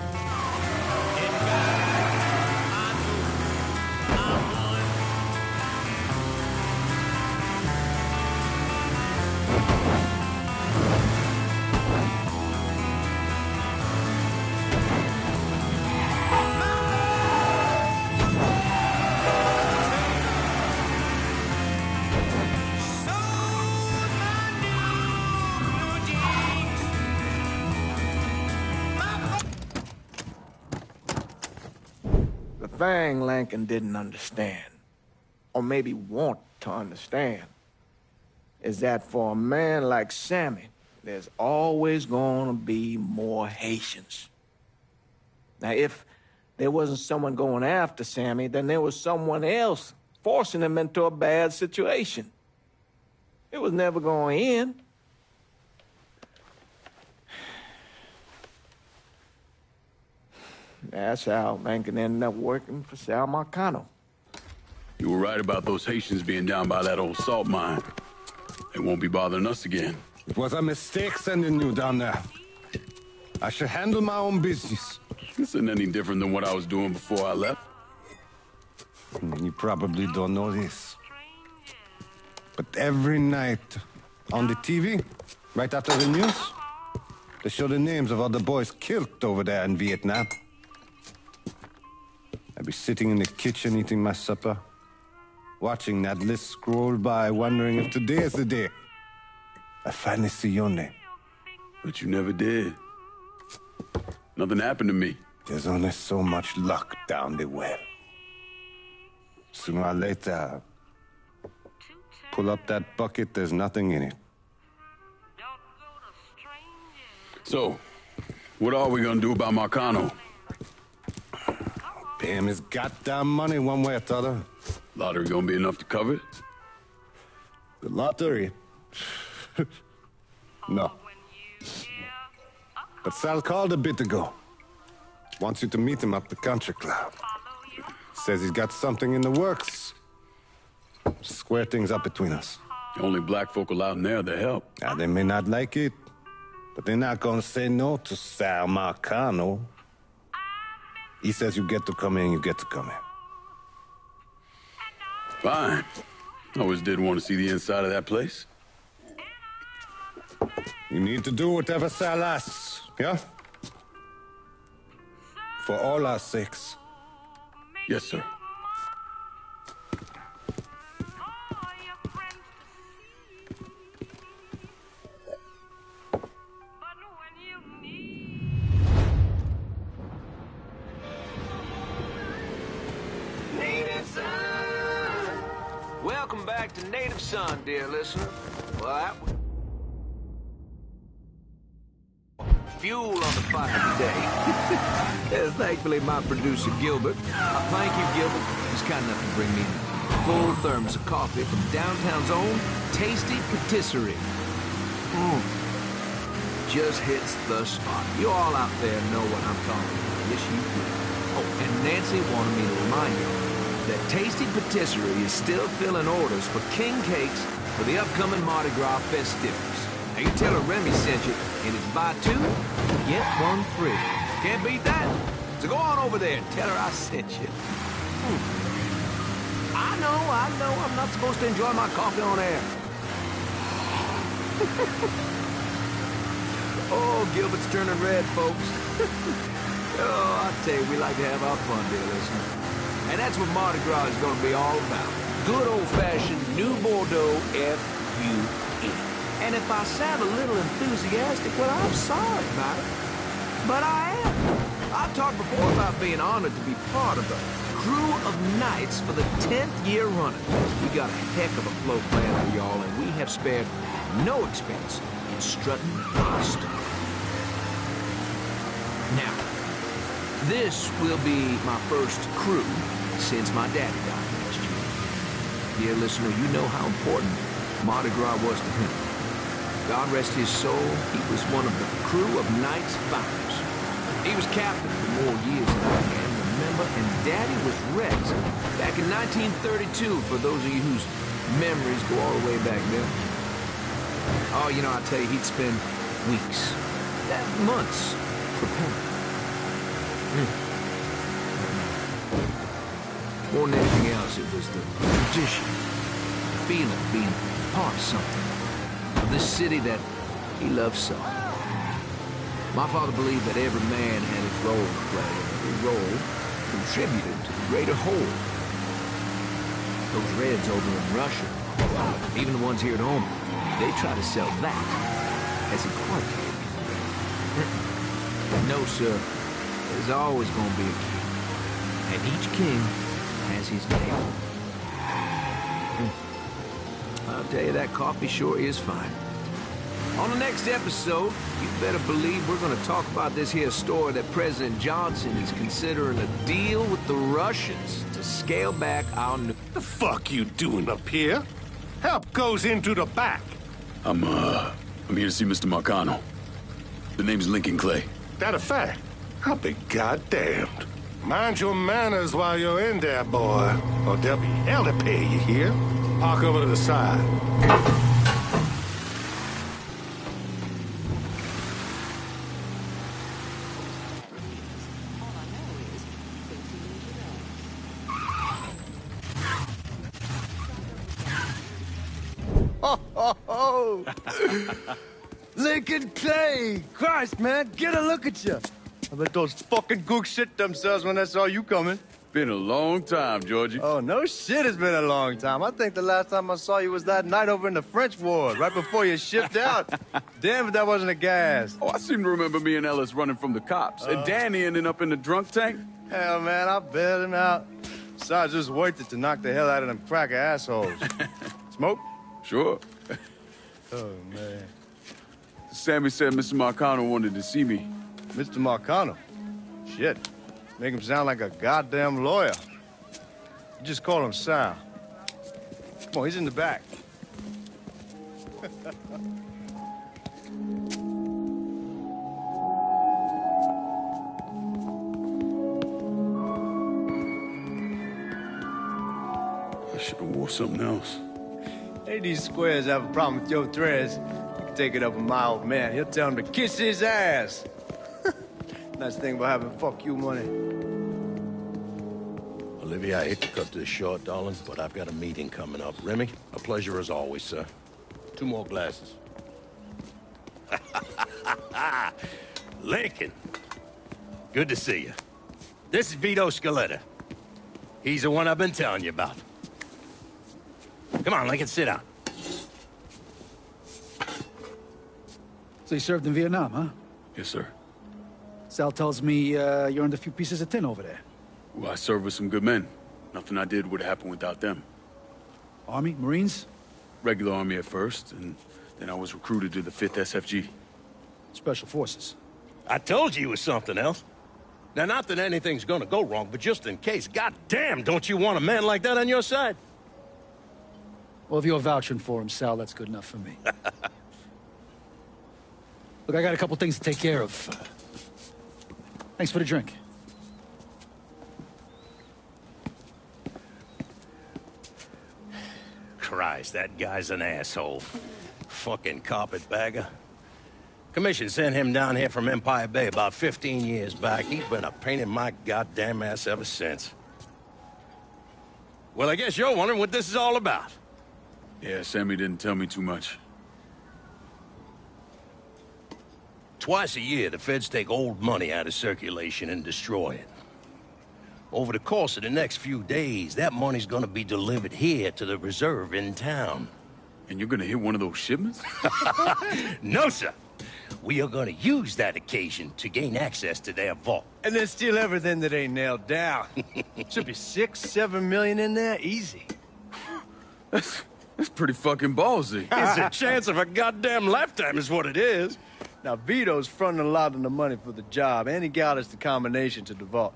The thing Lincoln didn't understand, or maybe want to understand is that for a man like Sammy, there's always gonna be more Haitians. Now, if there wasn't someone going after Sammy, then there was someone else forcing him into a bad situation. It was never going to end. That's how Lincoln ended up working for Sal Marcano. You were right about those Haitians being down by that old salt mine. They won't be bothering us again. It was a mistake sending you down there. I should handle my own business. This isn't any different than what I was doing before I left. You probably don't know this. But every night on the TV, right after the news, they show the names of all the boys killed over there in Vietnam. I'd be sitting in the kitchen eating my supper, watching that list scroll by, wondering if today is the day I finally see your name. But you never did. Nothing happened to me. There's only so much luck down the well. Sooner or later, pull up that bucket, there's nothing in it. So, what are we gonna do about Marcano? Pay him his goddamn money one way or the other. Lottery gonna be enough to cover it? The lottery? No. But Sal called a bit ago. Wants you to meet him up the country club. Says he's got something in the works. Square things up between us. The only black folk allowed in there to help. Now, they may not like it, but they're not gonna say no to Sal Marcano. He says you get to come in, you get to come in. Fine. I always did want to see the inside of that place. You need to do whatever Sal asks, yeah? For all our sakes. Yes, sir. Welcome back to Native Son, dear listener. Well, that was fuel on the fire today. Yes, thankfully, my producer, Gilbert. Thank you, Gilbert. He's kind enough to bring me a full thermos of coffee from downtown's own Tasty Patisserie. Just hits the spot. You all out there know what I'm talking about. Yes, you do. Oh, and Nancy wanted me to remind you that Tasty Patisserie is still filling orders for king cakes for the upcoming Mardi Gras festivities. Now, you tell her Remy sent you, and it's buy two, get one free. Can't beat that. So go on over there and tell her I sent you. I know, I'm not supposed to enjoy my coffee on air. Oh, Gilbert's turning red, folks. Oh, I tell you, we like to have our fun, dear listener. And that's what Mardi Gras is going to be all about. Good old-fashioned New Bordeaux F-U-N. And if I sound a little enthusiastic, well, I'm sorry about it. But I am. I've talked before about being honored to be part of the crew of knights for the 10th year running. We got a heck of a float planned for y'all, and we have spared no expense in strutting our stuff. Now, this will be my first crew since my daddy died last year. Dear listener, you know how important Mardi Gras was to him. God rest his soul, he was one of the crew of Knights Founders. He was captain for more years than I can remember, and Daddy was Rex back in 1932, for those of you whose memories go all the way back then. Oh, you know, I tell you, he'd spend weeks, months, preparing. More than anything else, it was the tradition, the feeling of being part of something, of this city that he loved so. My father believed that every man had his role to play, and every role contributed to the greater whole. Those Reds over in Russia, even the ones here at home, they try to sell that as equality. No, sir. There's always going to be a king. And each king has his name. I'll tell you, that coffee sure is fine. On the next episode, you better believe we're gonna talk about this here story that President Johnson is considering a deal with the Russians to scale back our new... The fuck you doing up here? Help goes into the back. I'm here to see Mr. Marcano. The name's Lincoln Clay. That a fact? I'll be goddamned. Mind your manners while you're in there, boy, or there'll be hell to pay, you hear? Park over to the side. Oh, Lincoln Clay! Christ, man, get a look at you. I bet those fucking gooks shit themselves when they saw you coming. Been a long time, Georgie. Oh, no shit, it's been a long time. I think the last time I saw you was that night over in the French ward, right before you shipped out. Damn if that wasn't a gas. Oh, I seem to remember me and Ellis running from the cops. And Danny ending up in the drunk tank. Hell, man, I bailed him out. Besides, just worth it to knock the hell out of them cracker assholes. Smoke? Sure. Oh, man. Sammy said Mr. Marcano wanted to see me. Mr. Marcano? Shit. Make him sound like a goddamn lawyer. You just call him Sal. Come on, he's in the back. I should have wore something else. Hey, these squares have a problem with your threads. You can take it up with my old man. He'll tell him to kiss his ass. Nice thing about having fuck you money. Olivia, I hate to cut this short, darling, but I've got a meeting coming up. Remy, a pleasure as always, sir. 2 more glasses. Lincoln. Good to see you. This is Vito Scaletta. He's the one I've been telling you about. Come on, Lincoln, sit down. So you served in Vietnam, huh? Yes, sir. Sal tells me you earned a few pieces of tin over there. Well, I served with some good men. Nothing I did would have happened without them. Army? Marines? Regular Army at first, and then I was recruited to the 5th SFG. Special Forces. I told you it was something else. Now, not that anything's gonna go wrong, but just in case, goddamn, don't you want a man like that on your side? Well, if you're vouching for him, Sal, that's good enough for me. Look, I got a couple things to take care of. Thanks for the drink. Christ, that guy's an asshole. Fucking carpetbagger. Commission sent him down here from Empire Bay about 15 years back. He's been a pain in my goddamn ass ever since. Well, I guess you're wondering what this is all about. Yeah, Sammy didn't tell me too much. Twice a year, the feds take old money out of circulation and destroy it. Over the course of the next few days, that money's gonna be delivered here to the reserve in town. And you're gonna hit one of those shipments? No, sir. We are gonna use that occasion to gain access to their vault. And then steal everything that ain't nailed down. Should be 6, 7 million in there, easy. That's pretty fucking ballsy. It's a chance of a goddamn lifetime is what it is. Now, Vito's fronting a lot of the money for the job, and he got us the combination to the vault.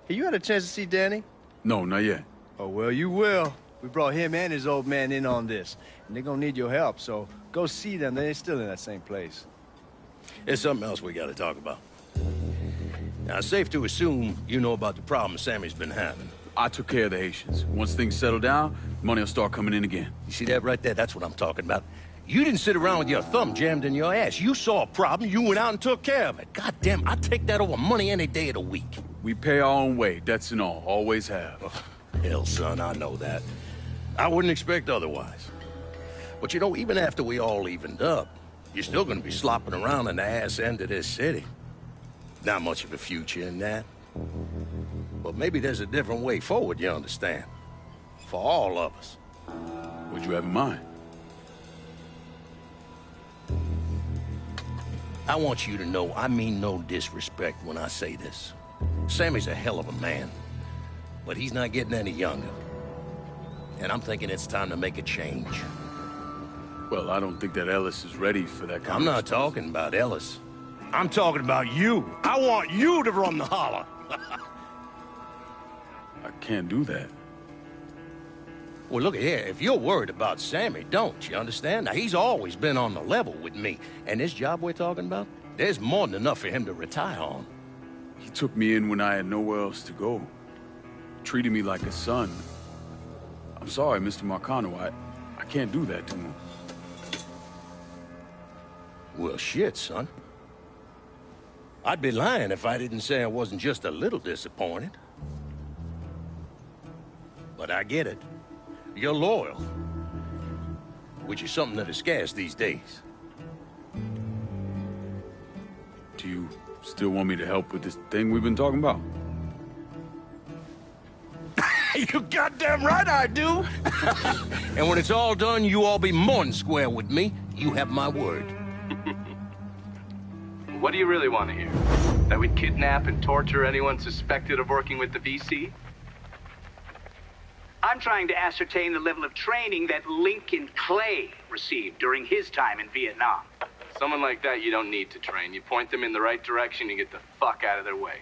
Hey, you had a chance to see Danny? No, not yet. Oh, well, you will. We brought him and his old man in on this, and they're gonna need your help, so go see them. They're still in that same place. There's something else we gotta talk about. Now, it's safe to assume you know about the problem Sammy's been having. I took care of the Haitians. Once things settle down, money will start coming in again. You see that right there? That's what I'm talking about. You didn't sit around with your thumb jammed in your ass. You saw a problem, you went out and took care of it. God damn, I'd take that over money any day of the week. We pay our own way, debts and all. Always have. Oh, hell, son, I know that. I wouldn't expect otherwise. But you know, even after we all evened up, you're still gonna be slopping around in the ass end of this city. Not much of a future in that. But maybe there's a different way forward, you understand? For all of us. What'd you have in mind? I want you to know I mean no disrespect when I say this. Sammy's a hell of a man, but he's not getting any younger. And I'm thinking it's time to make a change. Well, I don't think that Ellis is ready for that kind I'm of not talking about Ellis. I'm talking about you. I want you to run the holler. I can't do that. Well, look here, if you're worried about Sammy, don't you understand? Now, he's always been on the level with me. And this job we're talking about, there's more than enough for him to retire on. He took me in when I had nowhere else to go. Treated me like a son. I'm sorry, Mr. Marcano. I can't do that to him. Well, shit, son. I'd be lying if I didn't say I wasn't just a little disappointed. But I get it. You're loyal. Which is something that is scarce these days. Do you still want me to help with this thing we've been talking about? You goddamn right I do! And when it's all done, you all be more than square with me. You have my word. What do you really want to hear? That we'd kidnap and torture anyone suspected of working with the VC? I'm trying to ascertain the level of training that Lincoln Clay received during his time in Vietnam. Someone like that you don't need to train. You point them in the right direction and get the fuck out of their way.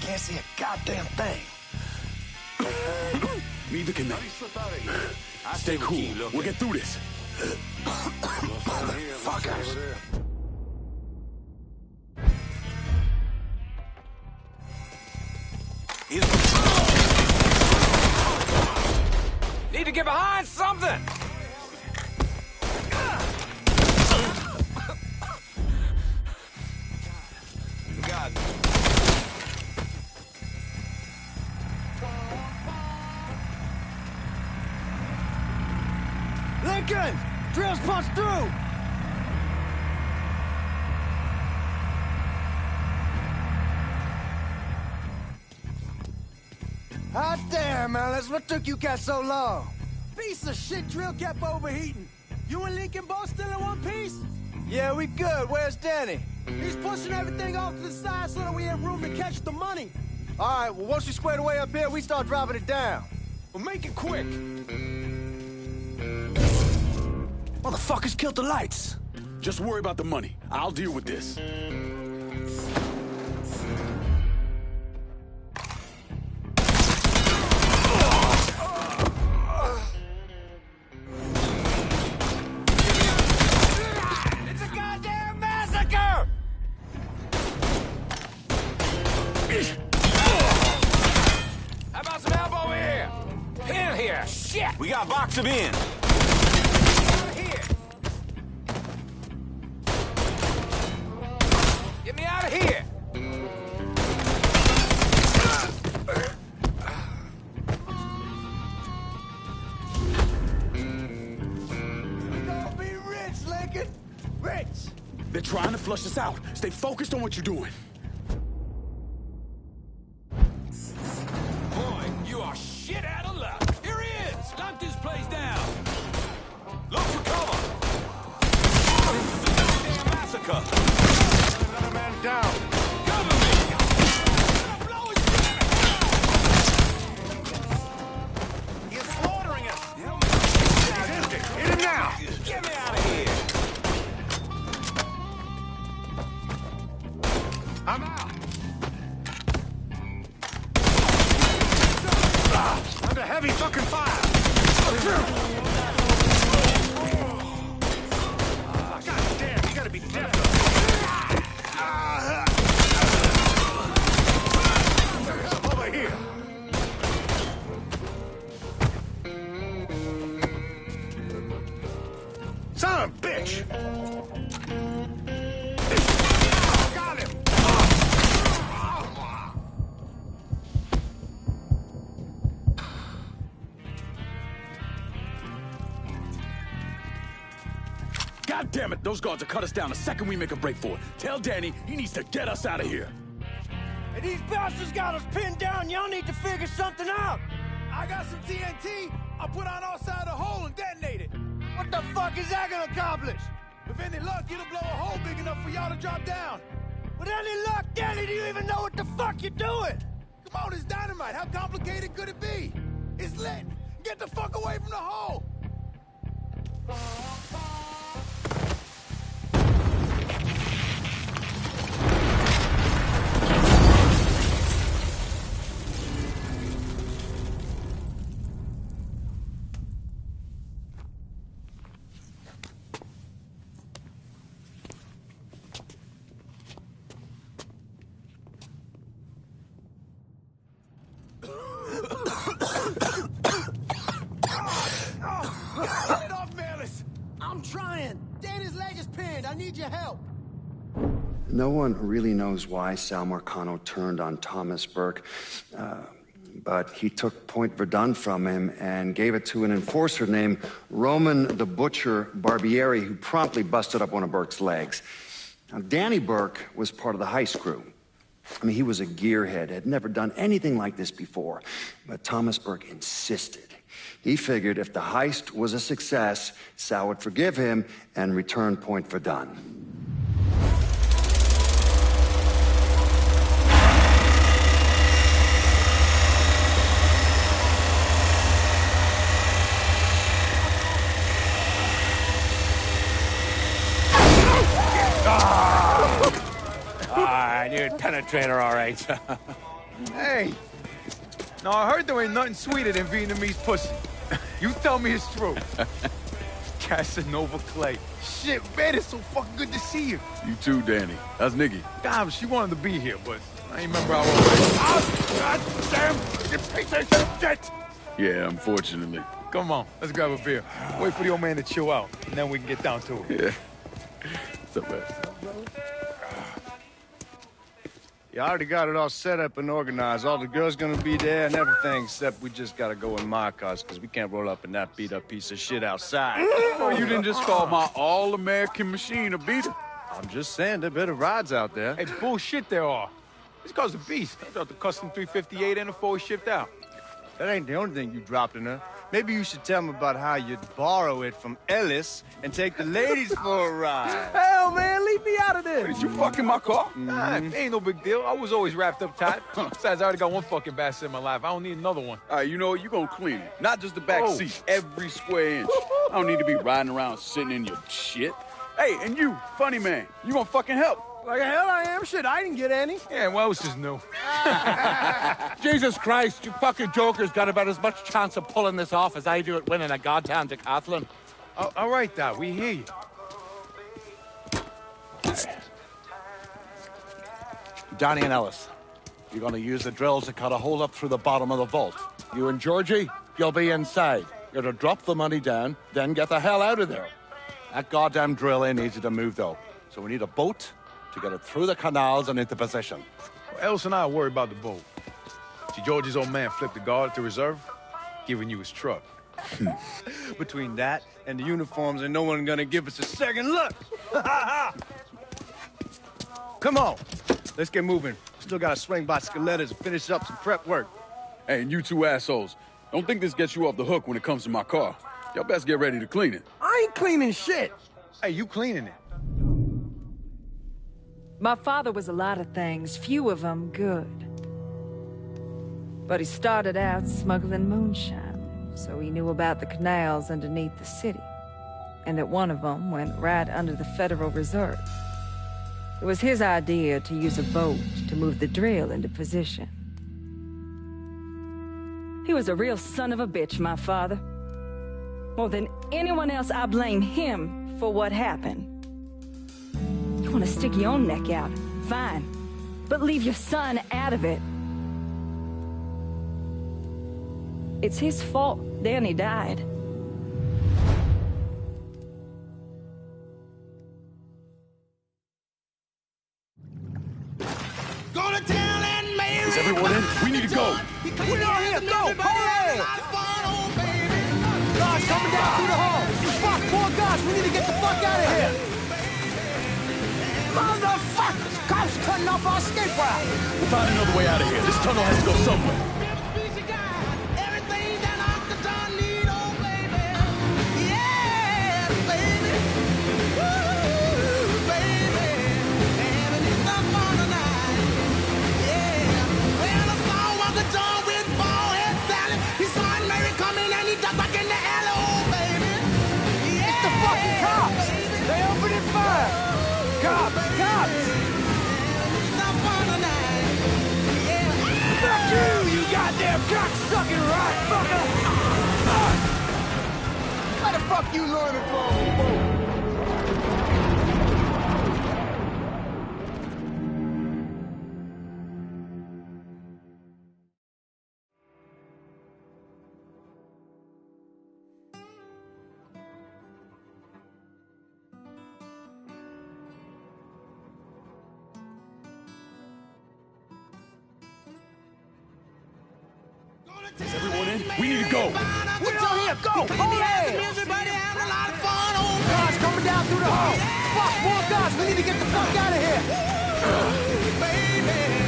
Can't see a goddamn thing. Neither can they. Stay cool. We'll get through this. Fuckers. Need to get behind something! God. Lincoln! Drills punch through! Hot damn, Alice, what took you guys so long? Piece of shit drill kept overheating. You and Lincoln both still in one piece? Yeah, we good. Where's Danny? He's pushing everything off to the side so that we have room to catch the money. All right, well, once you square away up here, we start dropping it down. Well, make it quick. Motherfuckers killed the lights. Just worry about the money. I'll deal with this. It's a goddamn massacre! How about some help over here? In here, shit! We got box him in. Get me out of here! Gonna be rich, Lincoln! Rich! They're trying to flush us out. Stay focused on what you're doing. Boy, you are shit out of luck. Here he is! Knock this place down! Look for cover! This is a goddamn massacre! Another man down. Cover me! Blow his He's slaughtering us. Hit him now. Get me out of here! I'm out. Under heavy fucking fire. God damn, you gotta be careful. Over here. Son of a bitch. Got him. God damn it, those guards will cut us down the second we make a break for it. Tell Danny he needs to get us out of here. Hey, these bastards got us pinned down. Y'all need to figure something out. I got some TNT. I'll put on outside the hole and detonate it. What the fuck is that gonna accomplish? With any luck, it'll blow a hole big enough for y'all to drop down. With any luck, Danny, do you even know what the fuck you're doing? Come on, it's dynamite. How complicated could it be? It's lit. Get the fuck away from the hole. I'm trying. Danny's leg is pinned. I need your help. No one really knows why Sal Marcano turned on Thomas Burke, but he took Point Verdun from him and gave it to an enforcer named Roman the Butcher Barbieri, who promptly busted up one of Burke's legs. Now, Danny Burke was part of the heist crew. I mean, he was a gearhead, had never done anything like this before, but Thomas Burke insisted. He figured if the heist was a success, Sal would forgive him and return Point Verdun. I knew it'd penetrate her all right. Hey. No, I heard there ain't nothing sweeter than Vietnamese pussy. You tell me it's true. Casanova Clay. Shit, man, it's so fucking good to see you. You too, Danny. That's Nikki. God, she wanted to be here, but I ain't remember how old I was. Oh, God damn! You piece of shit! Yeah, unfortunately. Come on, let's grab a beer. Wait for the old man to chill out, and then we can get down to it. Yeah. What's up, man? You already got it all set up and organized. All the girls gonna be there and everything, except we just gotta go in my cars, because we can't roll up in that beat-up piece of shit outside. Oh, you didn't just call my all-American machine a beater. I'm just saying, there are better rides out there. Hey, bullshit there are. This car's a beast. I dropped the custom 358 and a 4 shipped out. That ain't the only thing you dropped in her. Maybe you should tell me about how you'd borrow it from Ellis and take the ladies for a ride. Hell, man, leave me out of this. Did you fucking my car? Nah, ain't no big deal. I was always wrapped up tight. Besides, I already got one fucking bastard in my life. I don't need another one. All right, you know what? You gonna clean it. Not just the back seat, every square inch. I don't need to be riding around sitting in your shit. Hey, and you, funny man, you gonna fucking help. Like hell I am. Shit, I didn't get any. Yeah, what else is new? Jesus Christ, you fucking jokers got about as much chance of pulling this off as I do at winning a goddamn decathlon. All right, Doc, we hear you. Donnie and Ellis, you're gonna use the drills to cut a hole up through the bottom of the vault. You and Georgie, you'll be inside. You're to drop the money down, then get the hell out of there. That goddamn drill ain't easy to move, though. So we need a boat to get it through the canals and into position. Well, Ellis and I are worried about the boat. See, George's old man flipped the guard at the reserve, giving you his truck. Between that and the uniforms, ain't no one gonna give us a second look. Come on, let's get moving. Still gotta swing by Skelettas and finish up some prep work. Hey, and you two assholes, don't think this gets you off the hook when it comes to my car. Y'all best get ready to clean it. I ain't cleaning shit. Hey, you cleaning it. My father was a lot of things, few of them good. But he started out smuggling moonshine, so he knew about the canals underneath the city, and that one of them went right under the Federal Reserve. It was his idea to use a boat to move the drill into position. He was a real son of a bitch, my father. More than anyone else, I blame him for what happened. You want to stick your own neck out, fine. But leave your son out of it. It's his fault Danny died. Go to town and marry. Is everyone in? We need to go. We are here, go! Hurry! Guards coming down through the hall! Fuck, more guards! We need to get the fuck out of here! Motherfuckers! Cops cutting off our escape route. We'll find another way out of here. This tunnel has to go somewhere. They opening fire! Cops! Fuck you goddamn cocksucking right fucker! Where the fuck you learning from? Is everyone in? We need to go. We're all here. Go. Hold Cars coming down through the hall. Fuck, more guys. We need to get the fuck out of here.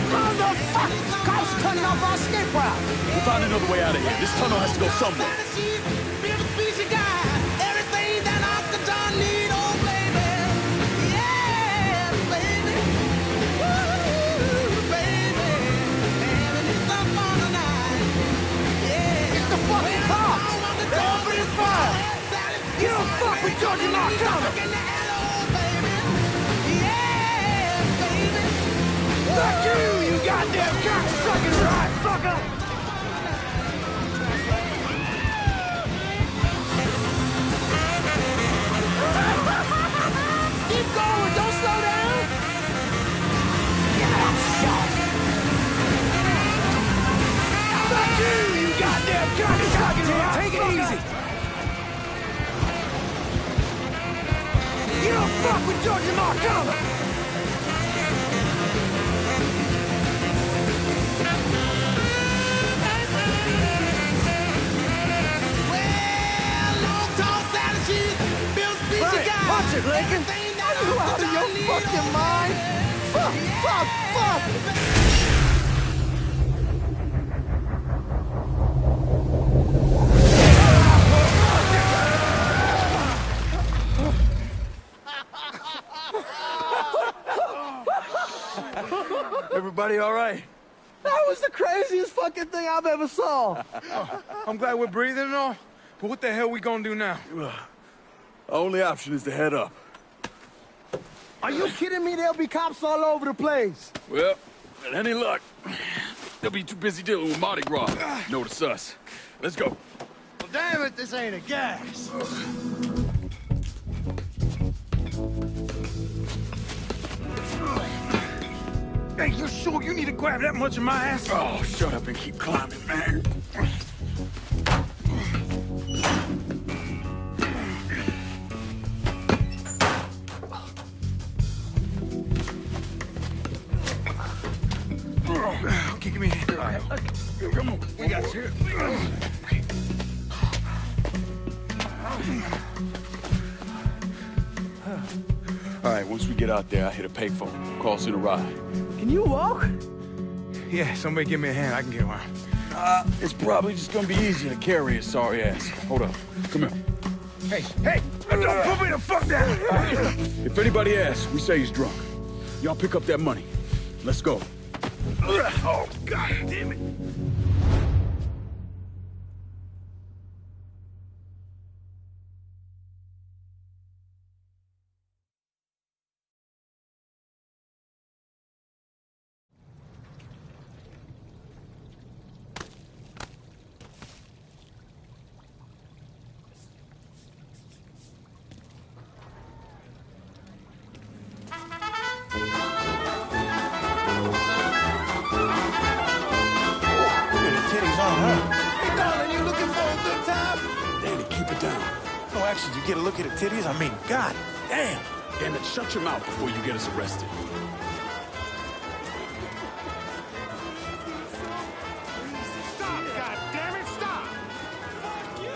Motherfucker! Cops cutting off our escape route. We'll find another way out of here. This tunnel has to go somewhere. You don't fuck with Georgia Marcano! Fuck you goddamn cocksucking right fucker! Keep going, don't slow down! Yeah, I'm shot! Fuck you goddamn cocksucking right fucker! Take it easy! You don't fuck with Georgia Marcano! Punch it, Lincoln! Are you out of your fucking mind? Fuck! Everybody all right? That was the craziest fucking thing I've ever saw. I'm glad we're breathing and all, but what the hell we gonna do now? Our only option is to head up. Are you kidding me? There'll be cops all over the place. Well, with any luck, they'll be too busy dealing with Mardi Gras. Notice us. Let's go. Well, damn it, this ain't a gas. Hey, you sure you need to grab that much of my ass? Oh, shut up and keep climbing, man. Okay, give me a hand. All right. Come on, we got you. All right, once we get out there, I hit a payphone. Cost in a ride. Can you walk? Yeah, somebody give me a hand. I can get around. It's probably just gonna be easier to carry his sorry ass. Hold up. Come here. Hey! Don't put me the fuck down! If anybody asks, we say he's drunk. Y'all pick up that money. Let's go. Oh, God damn it. You get a look at the titties? I mean, God damn. Damn it, shut your mouth before you get us arrested. Stop, God damn it, stop! Fuck you,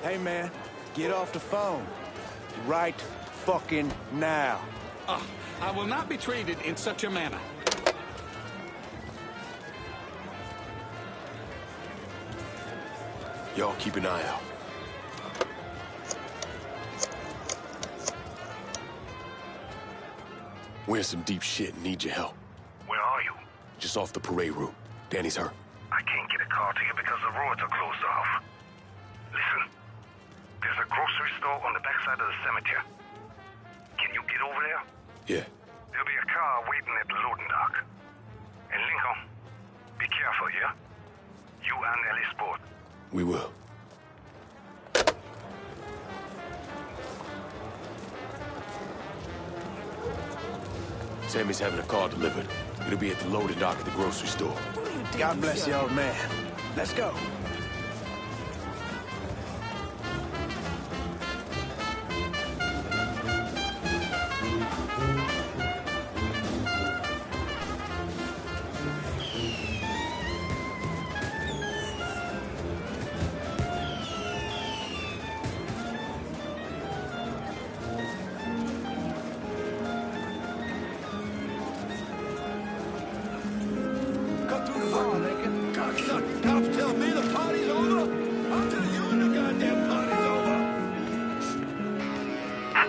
Hey, man, get off the phone. Right fucking now. I will not be treated in such a manner. Y'all keep an eye out. We're in some deep shit and need your help. Where are you? Just off the parade route. Danny's hurt. I can't get a car to you because the roads are closed off. Listen, there's a grocery store on the backside of the cemetery. Can you get over there? Yeah. There'll be a car waiting at the loading dock. And Lincoln, be careful, yeah? You and Ellie Sport. We will. Sammy's having a car delivered. It'll be at the loading dock at the grocery store. God bless you, old man. Let's go.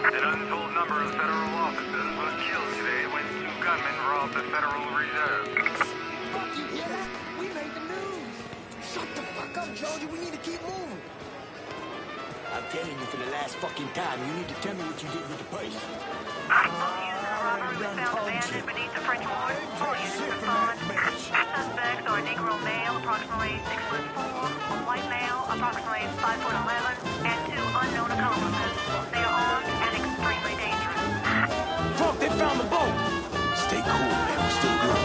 An untold number of federal officers was killed today when 2 gunmen robbed the Federal Reserve. Fuck, you hear that? We made the news. Shut the fuck up, Georgie. We need to keep moving. I'm telling you for the last fucking time, you need to tell me what you did with the purse. Robbery was found abandoned beneath the French Ward. All units respond. Suspects are a Negro male, approximately 6'4", a white male, approximately 5'11", and 2 unknown accomplices. They are armed and extremely dangerous. Fuck, they found the boat! Stay cool, man. We're still good.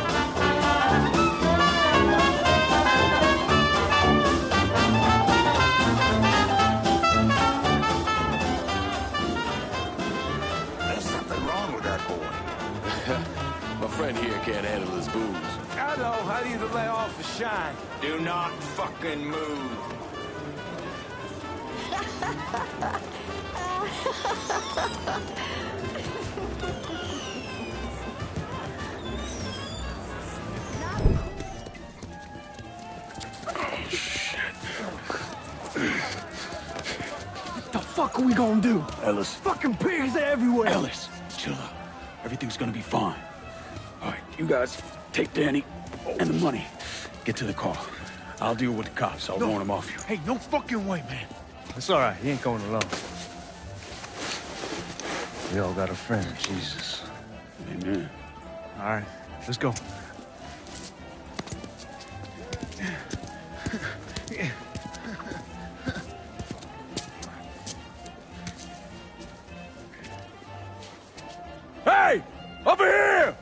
There's something wrong with that boy. My friend here can't handle his booze. I know. I need to lay off the shine. Do not fucking move. The fuck are we gonna do? Ellis. Fucking pigs everywhere. Ellis, chill out. Everything's gonna be fine. All right, you guys take Danny and the money. Get to the car. I'll deal with the cops. I'll warn them off you. Hey, no fucking way, man. It's all right. He ain't going alone. We all got a friend, Jesus. Amen. All right, let's go. Hey! Over here!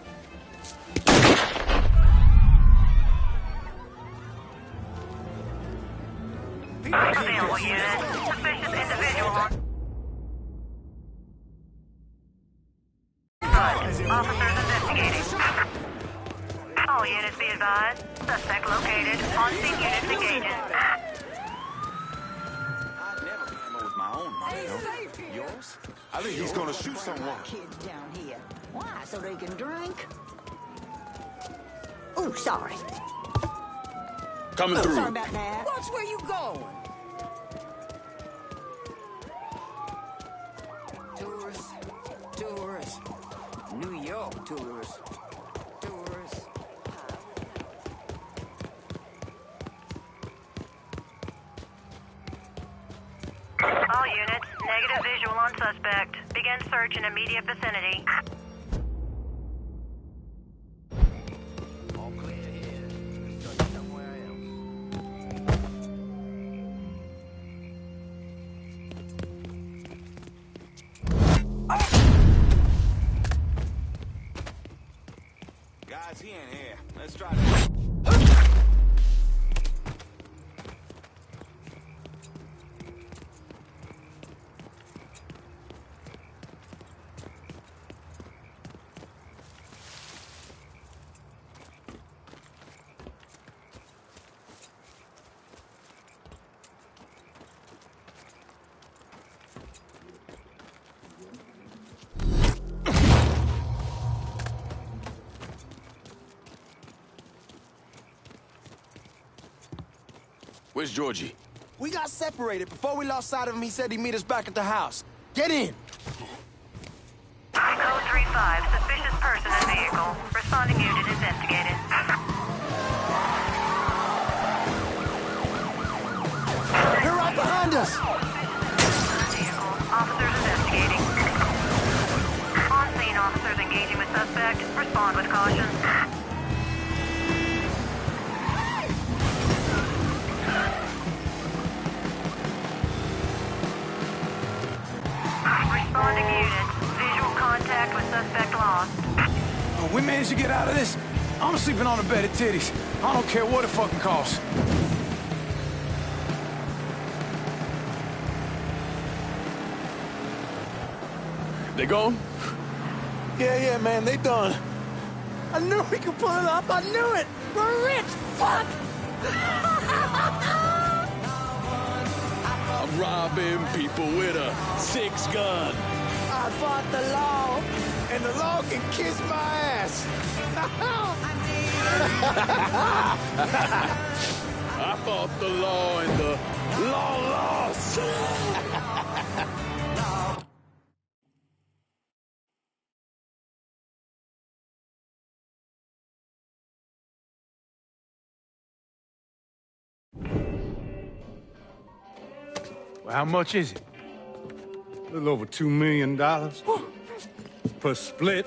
Available unit. Suspicious individual on officers investigating. All units be advised. Suspect located. On scene units engaging. With my own money, though. Yours? I think he's gonna shoot someone. Kids down here. Why? So they can drink? Oh, sorry. Coming through. Sorry about that. Watch where you going. Tourists. Tourists. New York tourists. Tourists. All units, negative visual on suspect. Begin search in immediate vicinity. Guys, he ain't here. Let's try that. Where's Georgie? We got separated. Before we lost sight of him, he said he'd meet us back at the house. Get in! Code 3-5, suspicious person in vehicle. Responding unit investigated. They're right behind us! Vehicle. Officers investigating. On-scene officers engaging with suspect. Respond with caution. Responding unit. Visual contact with suspect lost. Oh, we managed to get out of this. I'm sleeping on a bed of titties. I don't care what it fucking costs. They gone? Yeah, man, they done. I knew we could pull it off. I knew it. We're rich. Fuck! I'm robbing people with a 6-gun. I fought the law, and the law can kiss my ass. I fought the law and the law lost. Well, how much is it? A little over $2 million per split.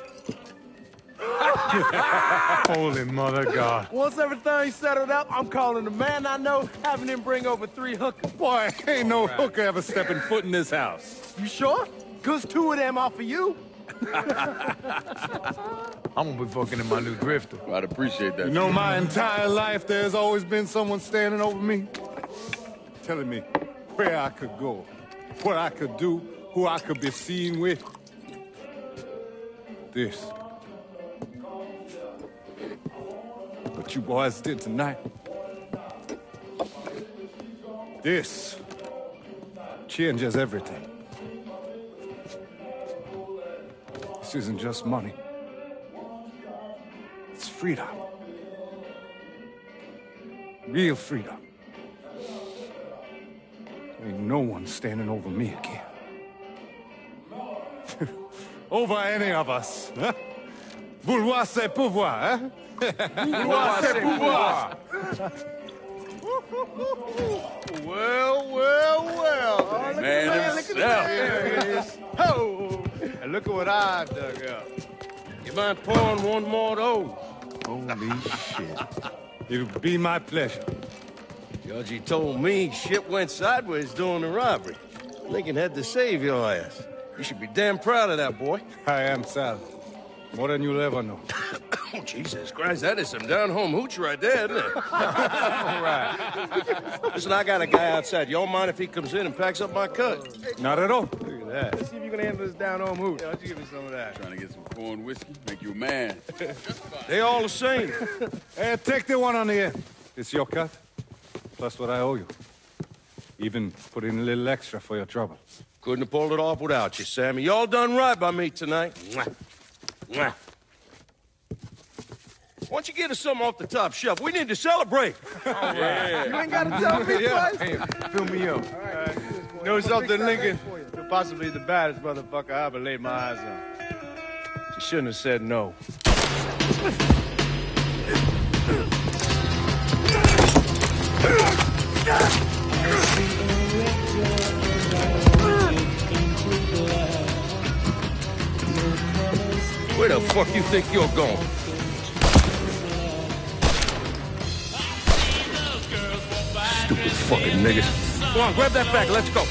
Holy mother God. Once everything's settled up, I'm calling the man I know, having him bring over 3 hookers. Boy, ain't no hooker ever stepping foot in this house. You sure? 'Cause 2 of them off of you. I'm gonna be fucking in my new drifter. I'd appreciate that. You know, my entire life, there's always been someone standing over me, telling me where I could go, what I could do, who I could be seen with. This. What you boys did tonight. This changes everything. This isn't just money. It's freedom. Real freedom. Ain't no one standing over me again. Over any of us, huh? Vouloir c'est pouvoir, hein? Vouloir c'est pouvoir. Well. Man himself. There it is. Oh, and look at what I dug up. You mind pouring one more of those? Holy shit. It'll be my pleasure. Georgie told me shit went sideways during the robbery. Lincoln had to save your ass. You should be damn proud of that, boy. I am, Sal. More than you'll ever know. Oh, Jesus Christ, that is some down-home hooch right there, isn't it? All right. Listen, I got a guy outside. You don't mind if he comes in and packs up my cut? Not at all. Look at that. Let's see if you can handle this down-home hoot. Why don't you give me some of that? Trying to get some corn whiskey, make you a man. They all the same. Hey, take the one on the end. It's your cut, plus what I owe you. Even put in a little extra for your trouble. Couldn't have pulled it off without you, Sammy. You all done right by me tonight. Mwah. Mwah. Why don't you get us something off the top shelf? We need to celebrate. Yeah. You ain't got to tell me twice. Hey, fill me up. You know something, Lincoln? You're possibly the baddest motherfucker I ever laid my eyes on. She shouldn't have said no. Where the fuck you think you're going? Stupid fucking niggas. Come on, grab that bag. Let's go.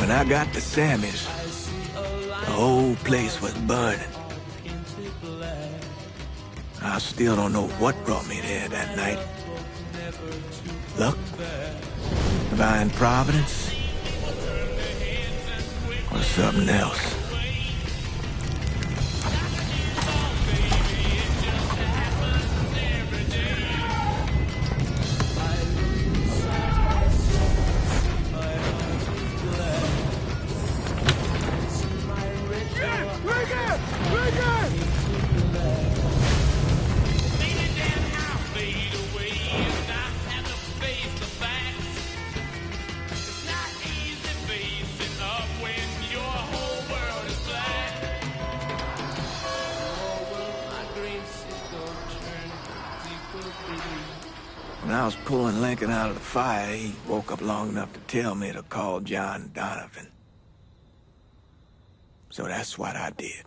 When I got to Sammy's, the whole place was burning. I still don't know what brought me there that night. Luck? Divine providence? Or something else? I was pulling Lincoln out of the fire, he woke up long enough to tell me to call John Donovan. So that's what I did.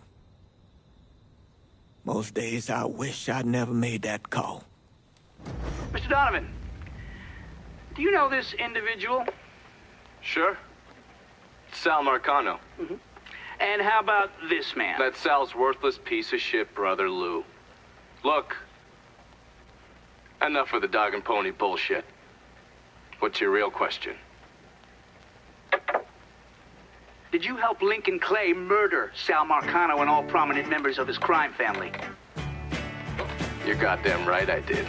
Most days I wish I'd never made that call. Mr. Donovan, do you know this individual? Sure. Sal Marcano. And how about this man? That's Sal's worthless piece of shit brother, Lou. Look, enough of the dog and pony bullshit. What's your real question? Did you help Lincoln Clay murder Sal Marcano and all prominent members of his crime family? You're goddamn right I did.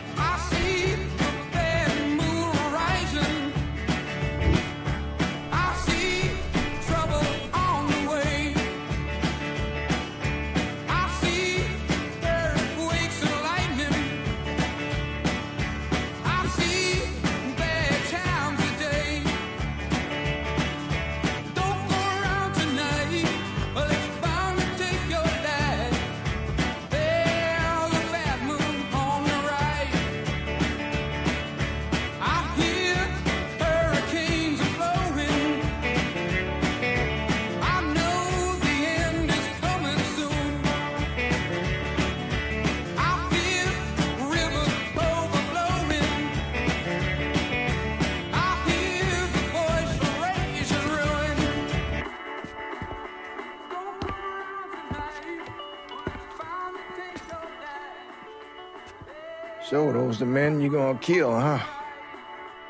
So those the men you gonna kill, huh?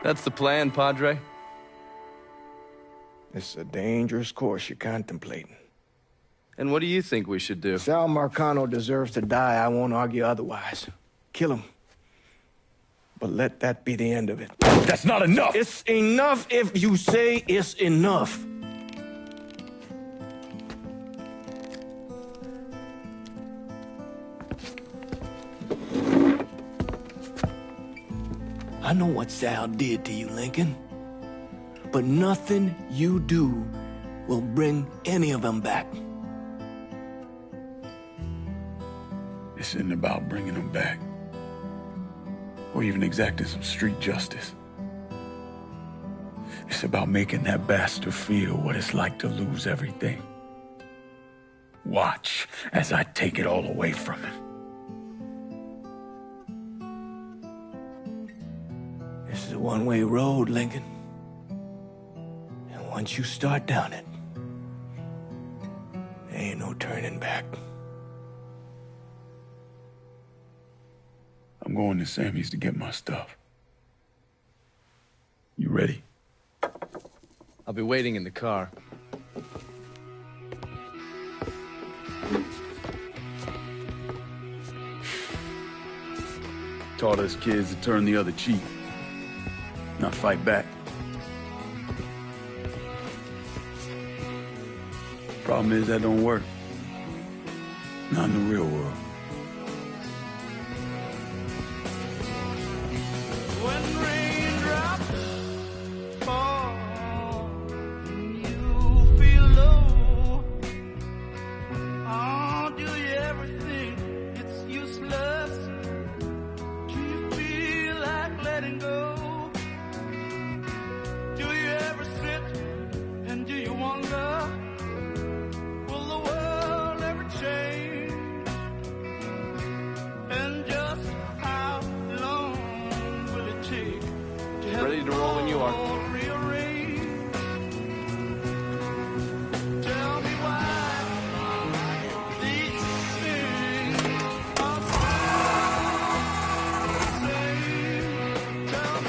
That's the plan, Padre. It's a dangerous course you're contemplating. And what do you think we should do? Sal Marcano deserves to die. I won't argue otherwise. Kill him. But let that be the end of it. That's not enough! It's enough if you say it's enough. I know what Sal did to you, Lincoln. But nothing you do will bring any of them back. This isn't about bringing them back. Or even exacting some street justice. It's about making that bastard feel what it's like to lose everything. Watch as I take it all away from him. This is a one-way road, Lincoln. And once you start down it, there ain't no turning back. I'm going to Sammy's to get my stuff. You ready? I'll be waiting in the car. Taught us kids to turn the other cheek, not fight back. Problem is that don't work. Not in the real world. Ready to roll when you are.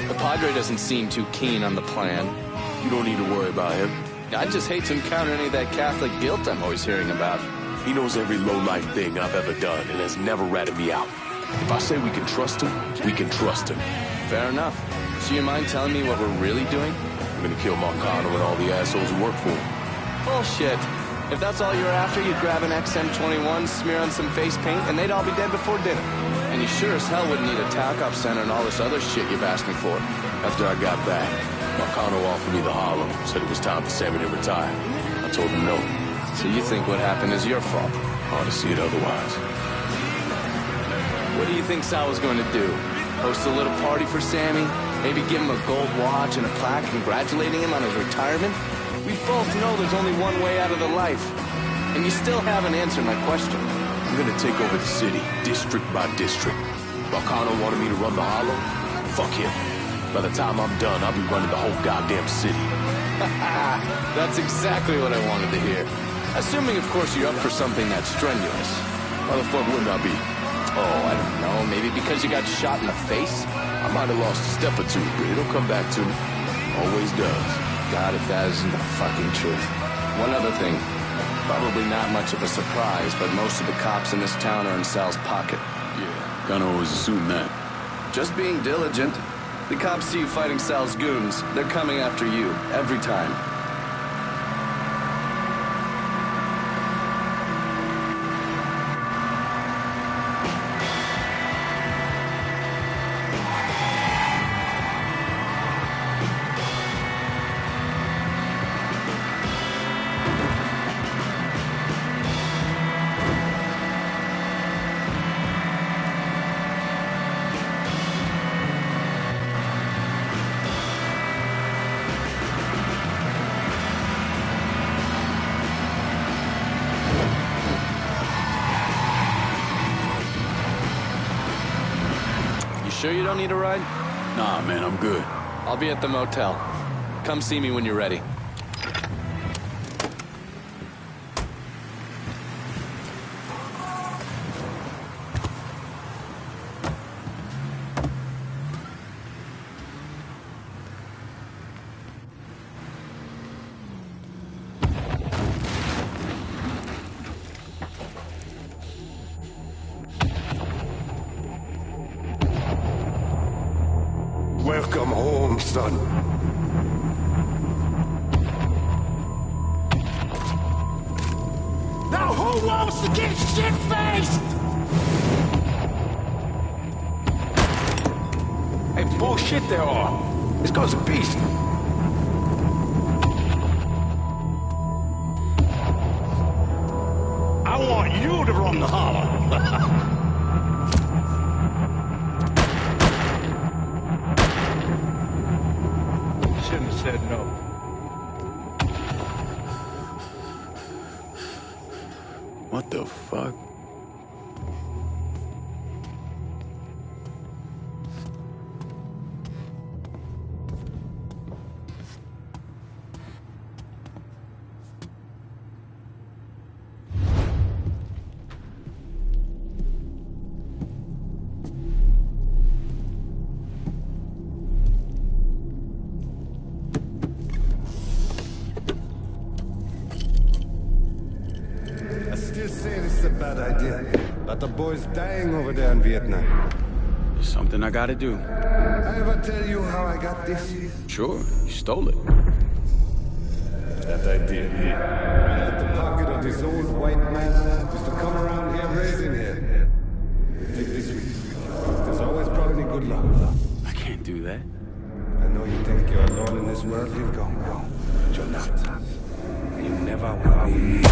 The Padre doesn't seem too keen on the plan. You don't need to worry about him. I'd just hate to encounter any of that Catholic guilt I'm always hearing about. He knows every low-life thing I've ever done and has never ratted me out. If I say we can trust him, we can trust him. Fair enough. So you mind telling me what we're really doing? We're gonna kill Marcano and all the assholes who work for him. Bullshit. If that's all you're after, you'd grab an XM21, smear on some face paint, and they'd all be dead before dinner. And you sure as hell wouldn't need a TACOP center and all this other shit you've asked me for. After I got back, Marcano offered me the hollow, said it was time for Sammy to retire. I told him no. So you think what happened is your fault? Hard to see it otherwise. What do you think Sal was going to do? Host a little party for Sammy, maybe give him a gold watch and a plaque congratulating him on his retirement? We both know there's only one way out of the life. And you still haven't answered my question. I'm gonna take over the city, district by district. Volcano wanted me to run the Hollow? Fuck him. By the time I'm done, I'll be running the whole goddamn city. That's exactly what I wanted to hear. Assuming, of course, you're up for something that's strenuous. Why the fuck wouldn't I be? Oh, I don't know. Maybe because you got shot in the face? I might have lost a step or two, but it'll come back to me. Always does. God, if that isn't the fucking truth. One other thing. Probably not much of a surprise, but most of the cops in this town are in Sal's pocket. Yeah, kinda always assume that. Just being diligent. The cops see you fighting Sal's goons. They're coming after you, every time. Sure you don't need a ride? Nah, man, I'm good. I'll be at the motel. Come see me when you're ready. Welcome home, son. Now who wants to get shit-faced? Hey, bullshit they are. This guy's a beast. I want you to run the Hollow. Shouldn't have said no. What the fuck? But the boys dying over there in Vietnam. It's something I gotta do. I ever tell you how I got this? Sure, you stole it. That I did. I had the pocket of this old white man used to come around here raising here. Take this with you. There's always brought me good luck. I can't do that. I know you think you're alone in this world, Lincoln, but you're not. And you never will be.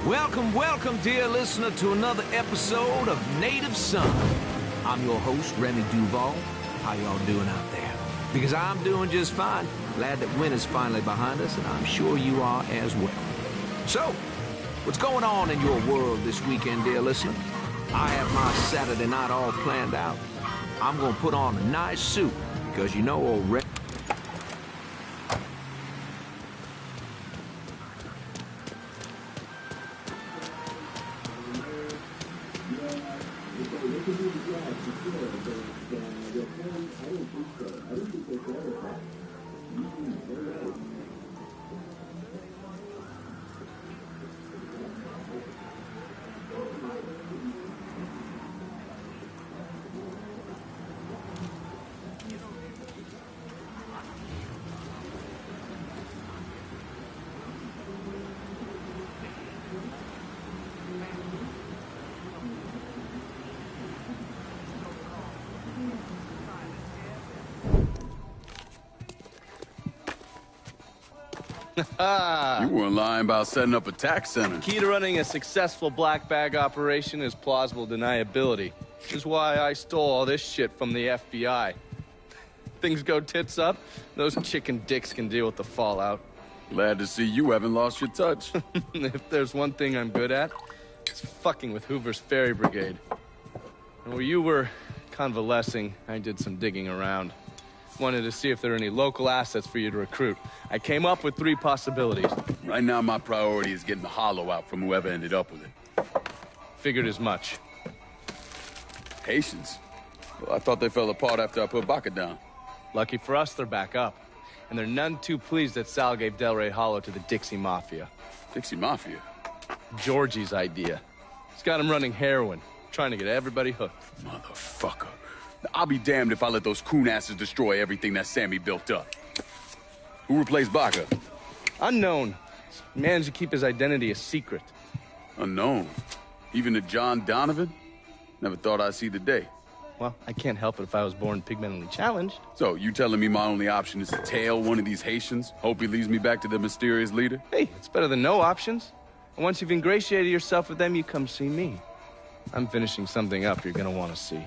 Welcome, welcome, dear listener, to another episode of Native Son. I'm your host, Remy Duval. How y'all doing out there? Because I'm doing just fine. Glad that winter's finally behind us, and I'm sure you are as well. So, what's going on in your world this weekend, dear listener? I have my Saturday night all planned out. I'm gonna put on a nice suit, because you know old Red... You weren't lying about setting up a tax center. Key to running a successful black bag operation is plausible deniability, which is why I stole all this shit from the FBI. Things go tits up, those chicken dicks can deal with the fallout. Glad to see you haven't lost your touch. If there's one thing I'm good at, it's fucking with Hoover's Ferry Brigade. And while you were convalescing, I did some digging around. Wanted to see if there are any local assets for you to recruit. I came up with 3 possibilities. Right now, my priority is getting the hollow out from whoever ended up with it. Figured as much. Haitians? Well, I thought they fell apart after I put Baca down. Lucky for us, they're back up. And they're none too pleased that Sal gave Delray Hollow to the Dixie Mafia. Dixie Mafia? Georgie's idea. He's got him running heroin, trying to get everybody hooked. Motherfucker. I'll be damned if I let those coon asses destroy everything that Sammy built up. Who replaced Baca? Unknown. He's managed to keep his identity a secret. Unknown? Even to John Donovan? Never thought I'd see the day. Well, I can't help it if I was born pigmentally challenged. So, you telling me my only option is to tail one of these Haitians? Hope he leads me back to the mysterious leader? Hey, it's better than no options. And once you've ingratiated yourself with them, you come see me. I'm finishing something up you're gonna want to see.